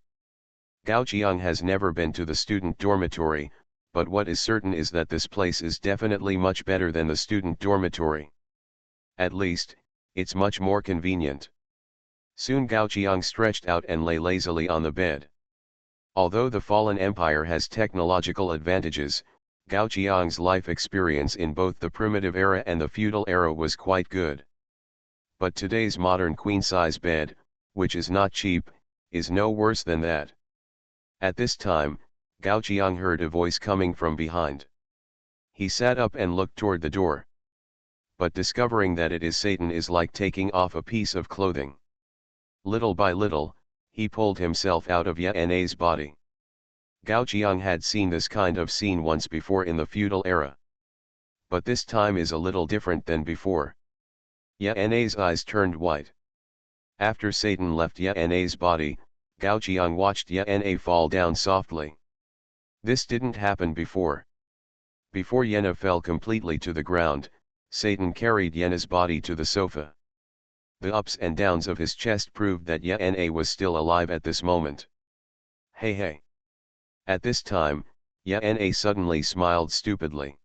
Gao Qiang has never been to the student dormitory, but what is certain is that this place is definitely much better than the student dormitory. At least, it's much more convenient. Soon Gao Qiang stretched out and lay lazily on the bed. Although the fallen empire has technological advantages, Gao Qiang's life experience in both the primitive era and the feudal era was quite good. But today's modern queen-size bed, which is not cheap, is no worse than that. At this time, Gao Qiang heard a voice coming from behind. He sat up and looked toward the door. But discovering that it is Satan is like taking off a piece of clothing. Little by little, he pulled himself out of Yana's body. Gao Qiang had seen this kind of scene once before in the feudal era. But this time is a little different than before. Yena's eyes turned white. After Satan left Yena's body, Gao Qiang watched Yena fall down softly. This didn't happen before. Before Yena fell completely to the ground, Satan carried Yena's body to the sofa. The ups and downs of his chest proved that Yena was still alive at this moment. Hey hey. At this time, Yena suddenly smiled stupidly.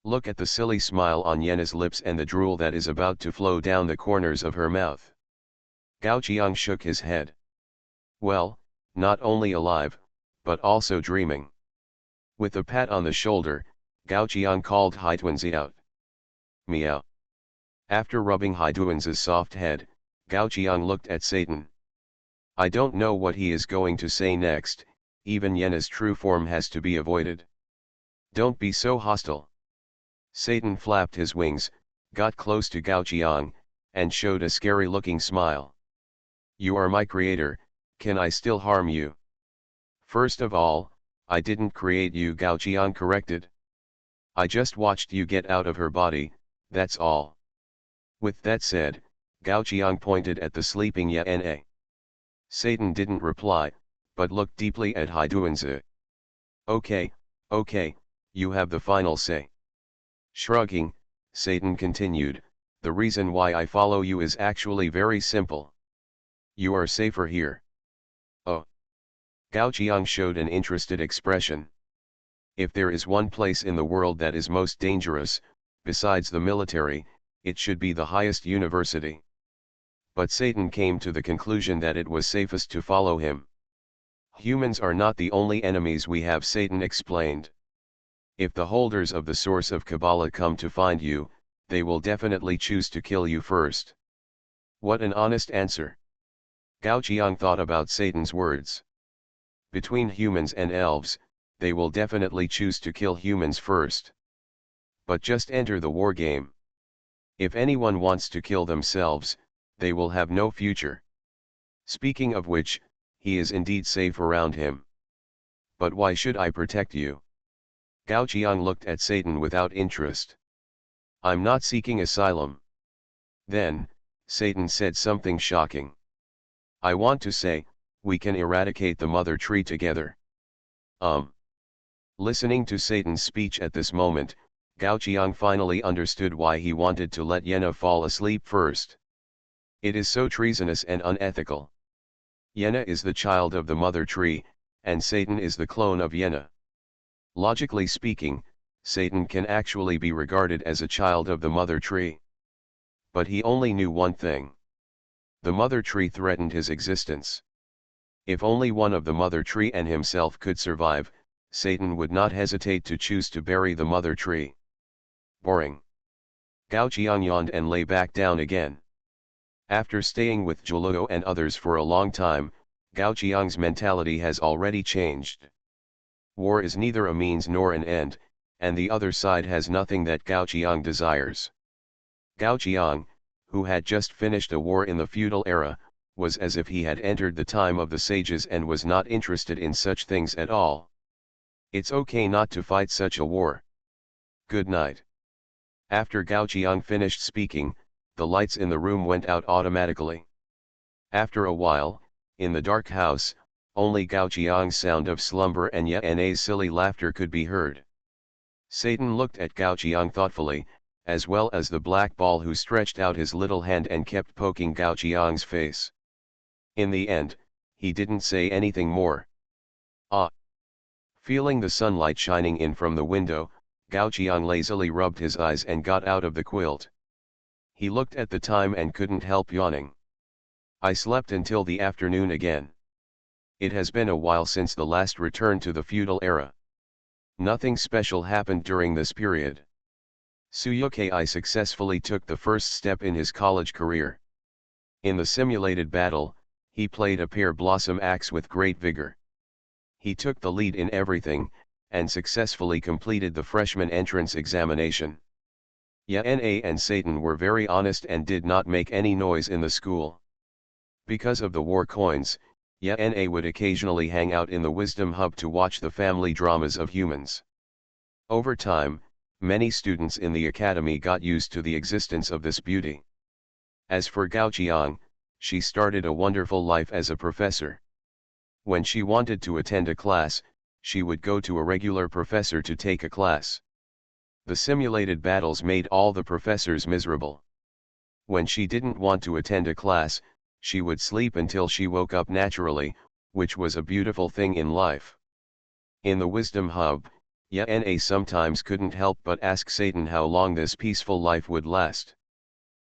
Look at the silly smile on Yena's lips and the drool that is about to flow down the corners of her mouth. Gao Qiang shook his head. Well, not only alive, but also dreaming. With a pat on the shoulder, Gao Qiang called Haiduanzi out. Meow. After rubbing Haiduanzi's soft head, Gao Qiang looked at Satan. I don't know what he is going to say next, even Yena's true form has to be avoided. Don't be so hostile. Satan flapped his wings, got close to Gao Qiang, and showed a scary-looking smile. You are my creator, can I still harm you? First of all, I didn't create you, Gao Qiang corrected. I just watched you get out of her body, that's all. With that said, Gao Qiang pointed at the sleeping Yena. Satan didn't reply, but looked deeply at Haiduanzi. Okay, you have the final say. Shrugging, Satan continued, the reason why I follow you is actually very simple. You are safer here. Oh. Gao Qiang showed an interested expression. If there is one place in the world that is most dangerous, besides the military, it should be the highest university. But Satan came to the conclusion that it was safest to follow him. Humans are not the only enemies we have, Satan explained. If the holders of the source of Kabbalah come to find you, they will definitely choose to kill you first. What an honest answer. Gao Qiang thought about Satan's words. Between humans and elves, they will definitely choose to kill humans first. But just enter the war game. If anyone wants to kill themselves, they will have no future. Speaking of which, he is indeed safe around him. But why should I protect you? Gao Qiang looked at Satan without interest. I'm not seeking asylum. Then, Satan said something shocking. I want to say, we can eradicate the mother tree together. Listening to Satan's speech at this moment, Gao Qiang finally understood why he wanted to let Yena fall asleep first. It is so treasonous and unethical. Yena is the child of the mother tree, and Satan is the clone of Yena. Logically speaking, Satan can actually be regarded as a child of the mother tree. But he only knew one thing. The mother tree threatened his existence. If only one of the mother tree and himself could survive, Satan would not hesitate to choose to bury the mother tree. Boring. Gao Qiang yawned and lay back down again. After staying with Juluo and others for a long time, Gao Qiang's mentality has already changed. War is neither a means nor an end, and the other side has nothing that Gao Qiang desires. Gao Qiang, who had just finished a war in the feudal era, was as if he had entered the time of the sages and was not interested in such things at all. It's okay not to fight such a war. Good night. After Gao Qiang finished speaking, the lights in the room went out automatically. After a while, in the dark house, only Gao Qiang's sound of slumber and Yena's silly laughter could be heard. Satan looked at Gao Qiang thoughtfully, as well as the black ball who stretched out his little hand and kept poking Gao Qiang's face. In the end, he didn't say anything more. Ah! Feeling the sunlight shining in from the window, Gao Qiang lazily rubbed his eyes and got out of the quilt. He looked at the time and couldn't help yawning. I slept until the afternoon again. It has been a while since the last return to the feudal era. Nothing special happened during this period. Suyukei successfully took the first step in his college career. In the simulated battle, he played a pear blossom axe with great vigor. He took the lead in everything, and successfully completed the freshman entrance examination. Yena and Satan were very honest and did not make any noise in the school. Because of the war coins, Yena would occasionally hang out in the Wisdom Hub to watch the family dramas of humans. Over time, Many students in the academy got used to the existence of this beauty. As for Gao Qiang, she started a wonderful life as a professor. When she wanted to attend a class, she would go to a regular professor to take a class. The simulated battles made all the professors miserable. When she didn't want to attend a class, she would sleep until she woke up naturally, which was a beautiful thing in life. In the Wisdom Hub, Yana sometimes couldn't help but ask Satan how long this peaceful life would last.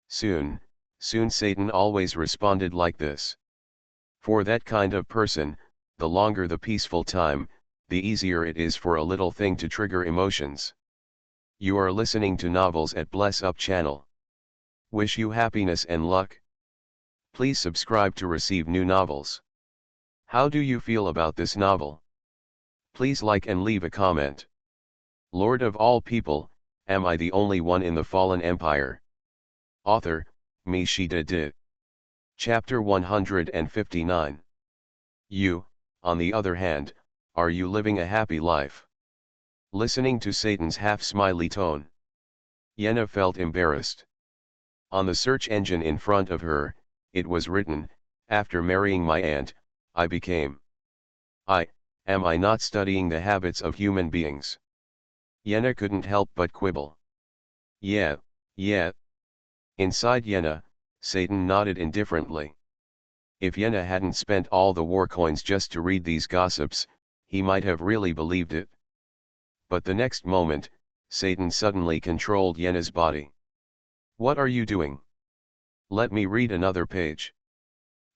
Soon Satan always responded like this. For that kind of person, the longer the peaceful time, the easier it is for a little thing to trigger emotions. You are listening to Novels at Bless Up channel. Wish you happiness and luck. Please subscribe to receive new novels. How do you feel about this novel? Please like and leave a comment. Lord of all people, am I the only one in the fallen empire? Author, MaleProtagonist. Chapter 159. You, on the other hand, are you living a happy life? Listening to Satan's half-smiley tone, Yana felt embarrassed. On the search engine in front of her, it was written, after marrying my aunt, I became. Am I not studying the habits of human beings? Yana couldn't help but quibble. Yeah. Inside Yana, Satan nodded indifferently. If Yana hadn't spent all the war coins just to read these gossips, he might have really believed it. But the next moment, Satan suddenly controlled Yana's body. What are you doing? Let me read another page.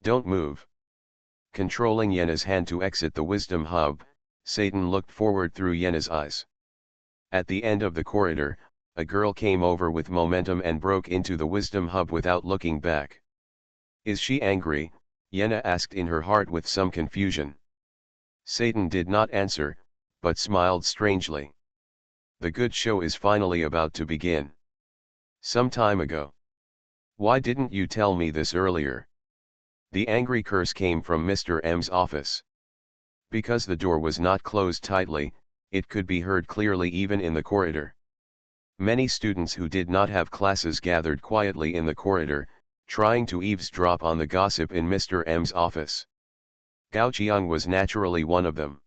Don't move. Controlling Yana's hand to exit the Wisdom Hub, Satan looked forward through Yana's eyes. At the end of the corridor, a girl came over with momentum and broke into the Wisdom Hub without looking back. Is she angry? Yana asked in her heart with some confusion. Satan did not answer, but smiled strangely. The good show is finally about to begin. Some time ago. Why didn't you tell me this earlier? The angry curse came from Mr. M's office. Because the door was not closed tightly, it could be heard clearly even in the corridor. Many students who did not have classes gathered quietly in the corridor, trying to eavesdrop on the gossip in Mr. M's office. Gao Qiang was naturally one of them.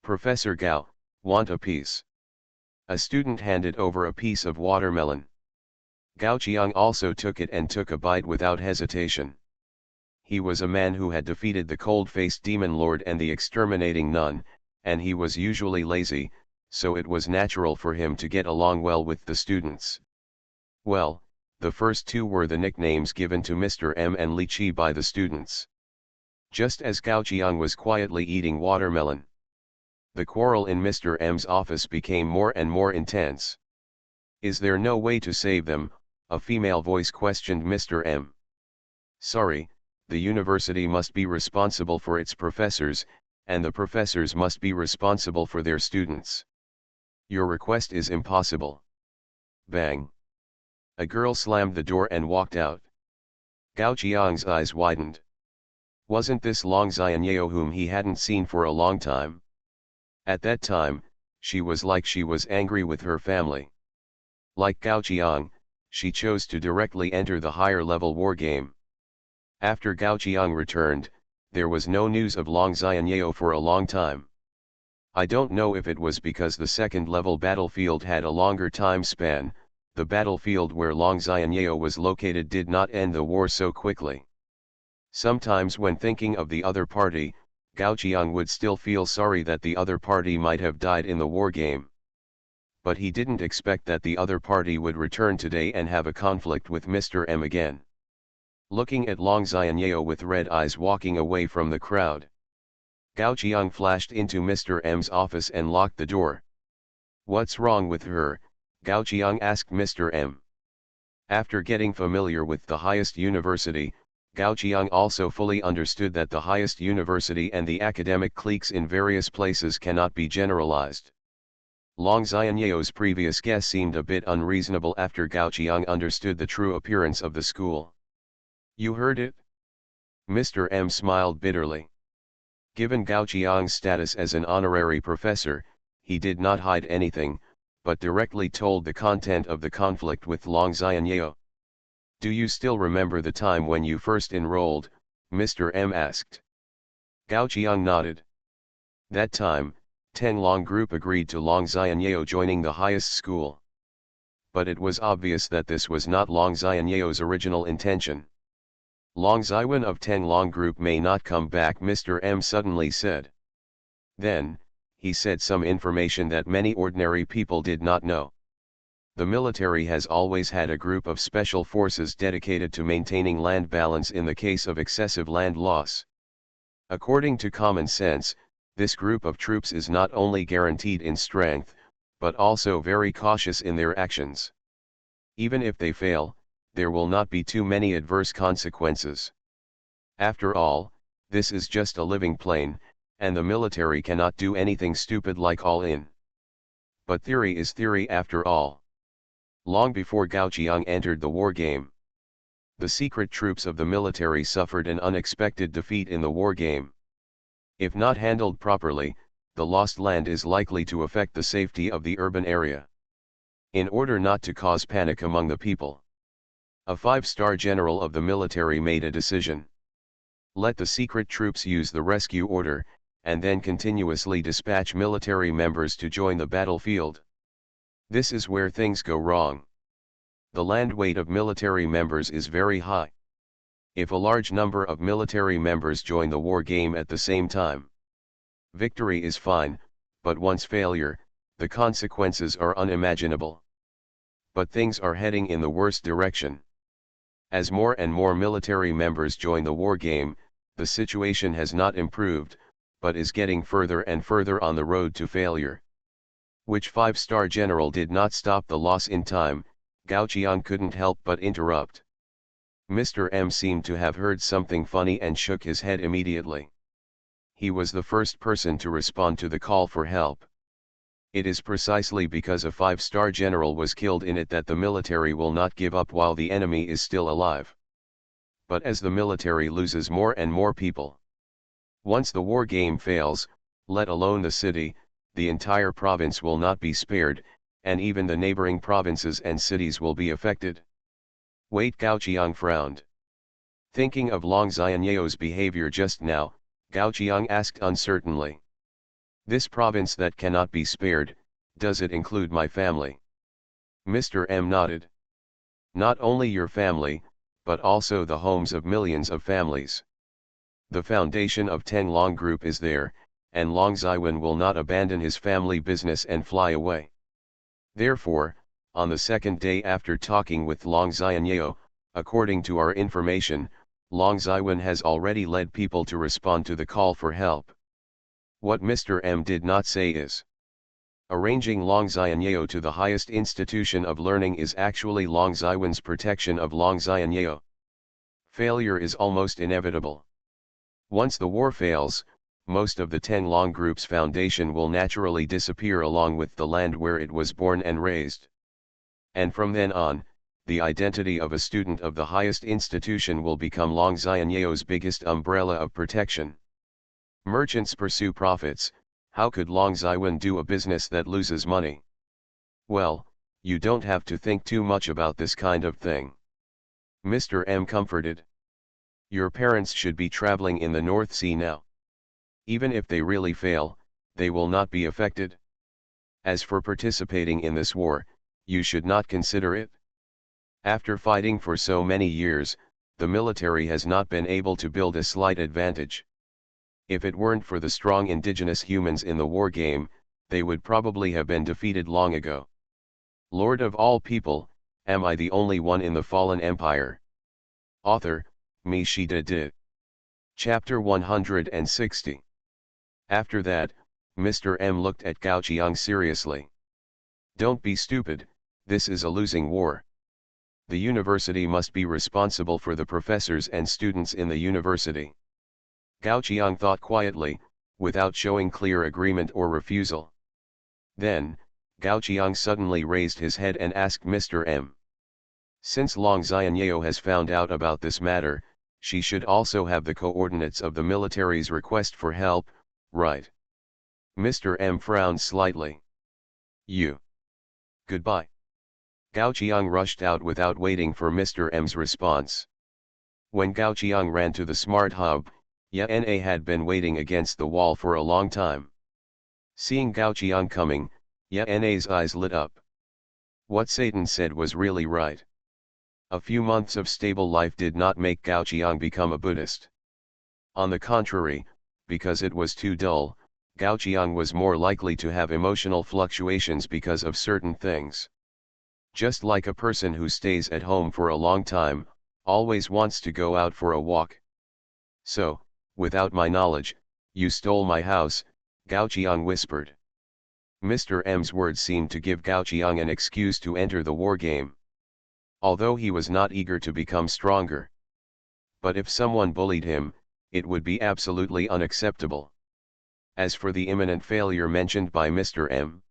Professor Gao, want a piece? A student handed over a piece of watermelon. Gao Qiang also took it and took a bite without hesitation. He was a man who had defeated the cold-faced demon lord and the exterminating nun, and he was usually lazy, so it was natural for him to get along well with the students. Well, the first two were the nicknames given to Mr. M and Li Qi by the students. Just as Gao Qiang was quietly eating watermelon, the quarrel in Mr. M's office became more and more intense. Is there no way to save them? A female voice questioned Mr. M. Sorry, the university must be responsible for its professors, and the professors must be responsible for their students. Your request is impossible. Bang. A girl slammed the door and walked out. Gao Qiang's eyes widened. Wasn't this Long Xianyao whom he hadn't seen for a long time? At that time, she was angry with her family. Like Gao Qiang, she chose to directly enter the higher level war game. After Gao Qiang returned, there was no news of Long Xianyao for a long time. I don't know if it was because the second level battlefield had a longer time span, the battlefield where Long Xianyao was located did not end the war so quickly. Sometimes when thinking of the other party, Gao Qiang would still feel sorry that the other party might have died in the war game. But he didn't expect that the other party would return today and have a conflict with Mr. M again. Looking at Long Xianyao with red eyes walking away from the crowd, Gao Qiang flashed into Mr. M's office and locked the door. What's wrong with her? Gao Qiang asked Mr. M. After getting familiar with the highest university, Gao Qiang also fully understood that the highest university and the academic cliques in various places cannot be generalized. Long Xianyao's previous guess seemed a bit unreasonable after Gao Qiang understood the true appearance of the school. You heard it? Mr. M smiled bitterly. Given Gao Qiang's status as an honorary professor, he did not hide anything, but directly told the content of the conflict with Long Xianyeo. "Do you still remember the time when you first enrolled?" Mr. M asked. Gao Qiang nodded. That time, Teng Long Group agreed to Long Xianyeo joining the highest school. But it was obvious that this was not Long Xianyeo's original intention. "Long Xiwen of Teng Long Group may not come back," Mr. M suddenly said. Then, he said some information that many ordinary people did not know. The military has always had a group of special forces dedicated to maintaining land balance in the case of excessive land loss. According to common sense, this group of troops is not only guaranteed in strength, but also very cautious in their actions. Even if they fail, there will not be too many adverse consequences. After all, this is just a living plane, and the military cannot do anything stupid like all in. But theory is theory after all. Long before Gao Qiang entered the war game, the secret troops of the military suffered an unexpected defeat in the war game. If not handled properly, the lost land is likely to affect the safety of the urban area. In order not to cause panic among the people, a 5-star general of the military made a decision. Let the secret troops use the rescue order, and then continuously dispatch military members to join the battlefield. This is where things go wrong. The land weight of military members is very high. If a large number of military members join the war game at the same time, victory is fine, but once failure, the consequences are unimaginable. But things are heading in the worst direction. As more and more military members join the war game, the situation has not improved, but is getting further and further on the road to failure. Which 5-star general did not stop the loss in time? Gao Qiang couldn't help but interrupt. Mr. M seemed to have heard something funny and shook his head immediately. He was the first person to respond to the call for help. It is precisely because a 5-star general was killed in it that the military will not give up while the enemy is still alive. But as the military loses more and more people, once the war game fails, let alone the city, the entire province will not be spared, and even the neighboring provinces and cities will be affected. Wait, Gao Qiang frowned. Thinking of Long Xianyeo's behavior just now, Gao Qiang asked uncertainly. This province that cannot be spared, does it include my family? Mr. M nodded. Not only your family, but also the homes of millions of families. The foundation of Teng Long Group is there, and Long Xiwen will not abandon his family business and fly away. Therefore, on the second day after talking with Long Xianyeo, according to our information, Long Xiwen has already led people to respond to the call for help. What Mr. M did not say is, arranging Long Xianyeo to the highest institution of learning is actually Long Xiwen's protection of Long Xianyeo. Failure is almost inevitable. Once the war fails, most of the Teng Long Group's foundation will naturally disappear along with the land where it was born and raised. And from then on, the identity of a student of the highest institution will become Long Xianyeo's biggest umbrella of protection. Merchants pursue profits. How could Long Xiwen do a business that loses money? Well, you don't have to think too much about this kind of thing. Mr. M comforted. Your parents should be traveling in the North Sea now. Even if they really fail, they will not be affected. As for participating in this war, you should not consider it. After fighting for so many years, the military has not been able to build a slight advantage. If it weren't for the strong indigenous humans in the war game, they would probably have been defeated long ago. Lord of all people, am I the only one in the fallen empire? Author, Mi Shida Di. Chapter 160. After that, Mr. M looked at Gao Qiang seriously. Don't be stupid, this is a losing war. The university must be responsible for the professors and students in the university. Gao Qiang thought quietly, without showing clear agreement or refusal. Then, Gao Qiang suddenly raised his head and asked Mr. M. Since Long Xianyeo has found out about this matter, she should also have the coordinates of the military's request for help, right? Mr. M frowned slightly. You Goodbye. Gao Qiang rushed out without waiting for Mr. M's response. When Gao Qiang ran to the smart hub, Yana had been waiting against the wall for a long time. Seeing Gao Qiang coming, Yana's eyes lit up. What Satan said was really right. A few months of stable life did not make Gao Qiang become a Buddhist. On the contrary, because it was too dull, Gao Qiang was more likely to have emotional fluctuations because of certain things. Just like a person who stays at home for a long time, always wants to go out for a walk. So, without my knowledge, you stole my house, Gao Qiang whispered. Mr. M's words seemed to give Gao Qiang an excuse to enter the war game. Although he was not eager to become stronger. But if someone bullied him, it would be absolutely unacceptable. As for the imminent failure mentioned by Mr. M,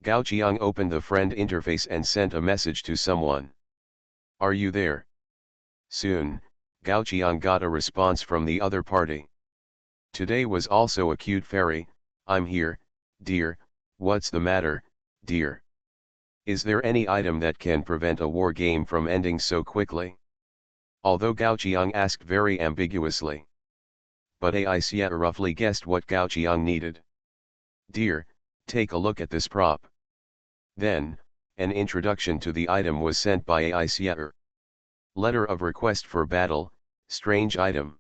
Gao Qiang opened the friend interface and sent a message to someone. Are you there? Soon, Gao Qiang got a response from the other party. Today was also a cute fairy. I'm here, dear. What's the matter, dear? Is there any item that can prevent a war game from ending so quickly? Although Gao Qiang asked very ambiguously. But Aisha roughly guessed what Gao Qiang needed. Dear, take a look at this prop. Then, an introduction to the item was sent by Aisha. Letter of request for battle, strange item.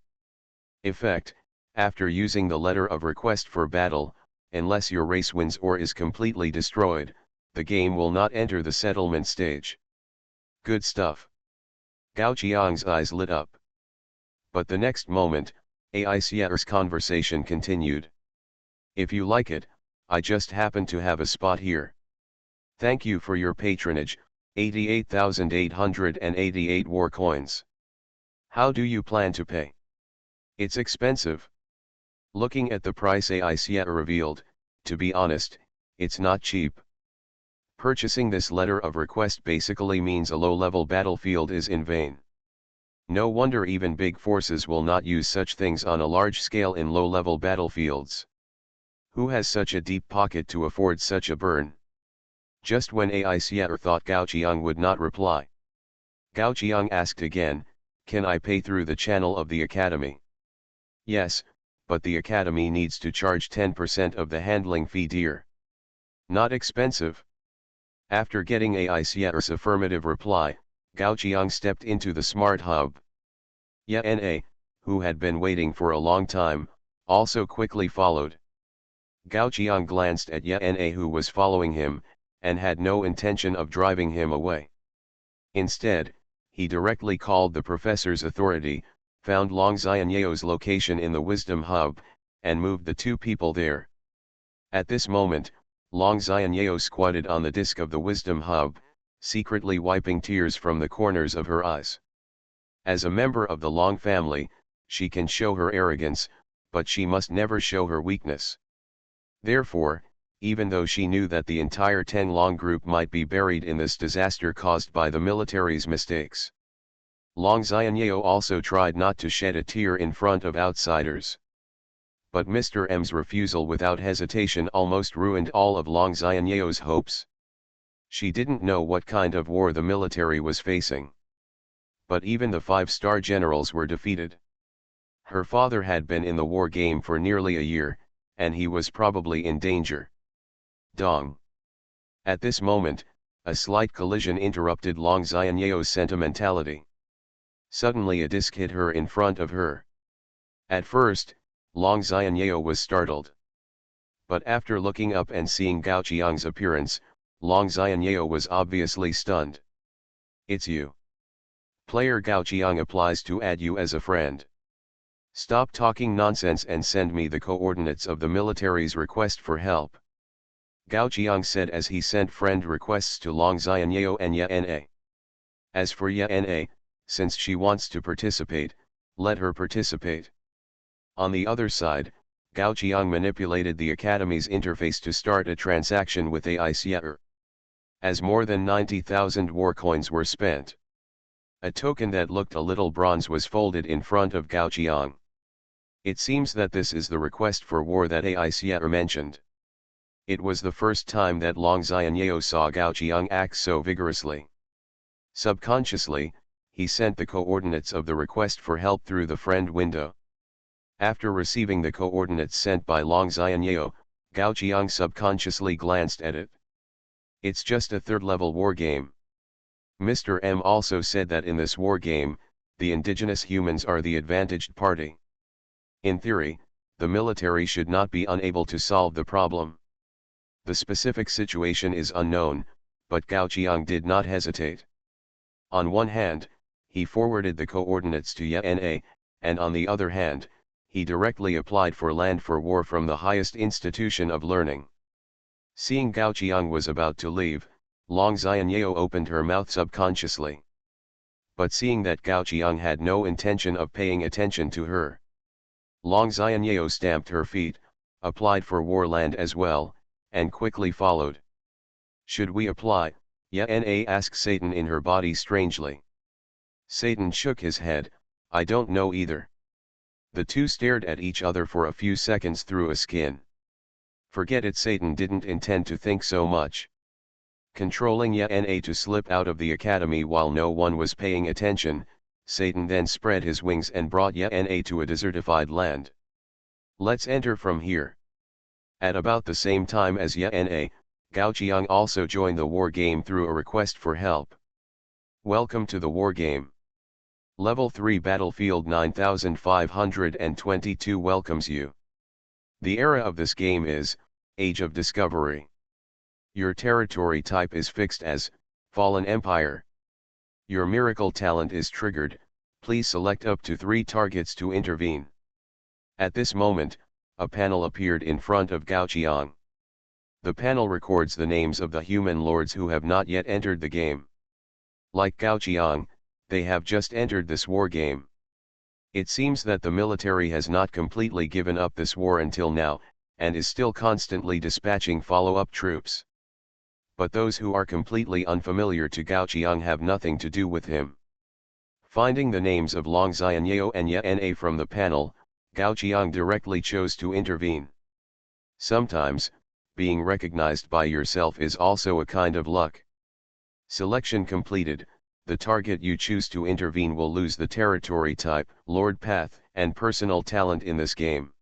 Effect, after using the letter of request for battle, unless your race wins or is completely destroyed, the game will not enter the settlement stage. Good stuff. Gao Qiang's eyes lit up. But the next moment, Aisha's conversation continued. If you like it, I just happen to have a spot here. Thank you for your patronage, 88,888 war coins. How do you plan to pay? It's expensive. Looking at the price Aisha revealed, to be honest, it's not cheap. Purchasing this letter of request basically means a low-level battlefield is in vain. No wonder even big forces will not use such things on a large scale in low-level battlefields. Who has such a deep pocket to afford such a burn? Just when Aisha thought Gao Qiang would not reply, Gao Qiang asked again, can I pay through the channel of the academy? Yes, but the academy needs to charge 10% of the handling fee, dear. Not expensive. After getting Aisha's affirmative reply, Gao Qiang stepped into the smart hub. Yana, who had been waiting for a long time, also quickly followed. Gao Qiang glanced at Yana, who was following him, and had no intention of driving him away. Instead, he directly called the professor's authority, found Long Xianyeo's location in the Wisdom Hub, and moved the two people there. At this moment, Long Xianyeo squatted on the disk of the Wisdom Hub, secretly wiping tears from the corners of her eyes. As a member of the Long family, she can show her arrogance, but she must never show her weakness. Therefore, even though she knew that the entire Teng Long group might be buried in this disaster caused by the military's mistakes, Long Xianyeo also tried not to shed a tear in front of outsiders. But Mr. M's refusal without hesitation almost ruined all of Long Xianyeo's hopes. She didn't know what kind of war the military was facing. But even the 5-star generals were defeated. Her father had been in the war game for nearly a year, and he was probably in danger. Dong. At this moment, a slight collision interrupted Long Xianyeo's sentimentality. Suddenly a disc hit her in front of her. At first, Long Xianyeo was startled. But after looking up and seeing Gao Qiang's appearance, Long Xianyeo was obviously stunned. It's you. Player Gao Qiang applies to add you as a friend. Stop talking nonsense and send me the coordinates of the military's request for help. Gao Qiang said as he sent friend requests to Long Xianyeo and Yana. As for Yana, since she wants to participate, let her participate. On the other side, Gao Qiang manipulated the Academy's interface to start a transaction with Aisha. As more than 90,000 war coins were spent, a token that looked a little bronze was folded in front of Gao Qiang. It seems that this is the request for war that Aisha mentioned. It was the first time that Long Xianyeo saw Gao Qiang act so vigorously. Subconsciously, he sent the coordinates of the request for help through the friend window. After receiving the coordinates sent by Long Xianyeo, Gao Qiang subconsciously glanced at it. It's just a third-level war game. Mr. M also said that in this war game, the indigenous humans are the advantaged party. In theory, the military should not be unable to solve the problem. The specific situation is unknown, but Gao Qiang did not hesitate. On one hand, he forwarded the coordinates to YNA, and on the other hand, he directly applied for land for war from the highest institution of learning. Seeing Gao Qiang was about to leave, Long Xianyeo opened her mouth subconsciously. But seeing that Gao Qiang had no intention of paying attention to her, Long Xianyeo stamped her feet, applied for war land as well, and quickly followed. Should we apply? Yana asked Satan in her body strangely. Satan shook his head, I don't know either. The two stared at each other for a few seconds through a skin. Forget it, Satan didn't intend to think so much. Controlling Yana to slip out of the academy while no one was paying attention, Satan then spread his wings and brought Yana to a desertified land. Let's enter from here. At about the same time as Yana, Gao Qiang also joined the war game through a request for help. Welcome to the war game. Level 3 Battlefield 9522 welcomes you. The era of this game is Age of Discovery. Your territory type is fixed as Fallen Empire. Your miracle talent is triggered. Please select up to 3 targets to intervene. At this moment, a panel appeared in front of Gao Qiang. The panel records the names of the human lords who have not yet entered the game. Like Gao Qiang, they have just entered this war game. It seems that the military has not completely given up this war until now, and is still constantly dispatching follow-up troops. But those who are completely unfamiliar to Gao Qiang have nothing to do with him. Finding the names of Long Xianyeo and Yana from the panel, Gao Qiang directly chose to intervene. Sometimes, being recognized by yourself is also a kind of luck. Selection completed. The target you choose to intervene will lose the territory type, lord path, and personal talent in this game.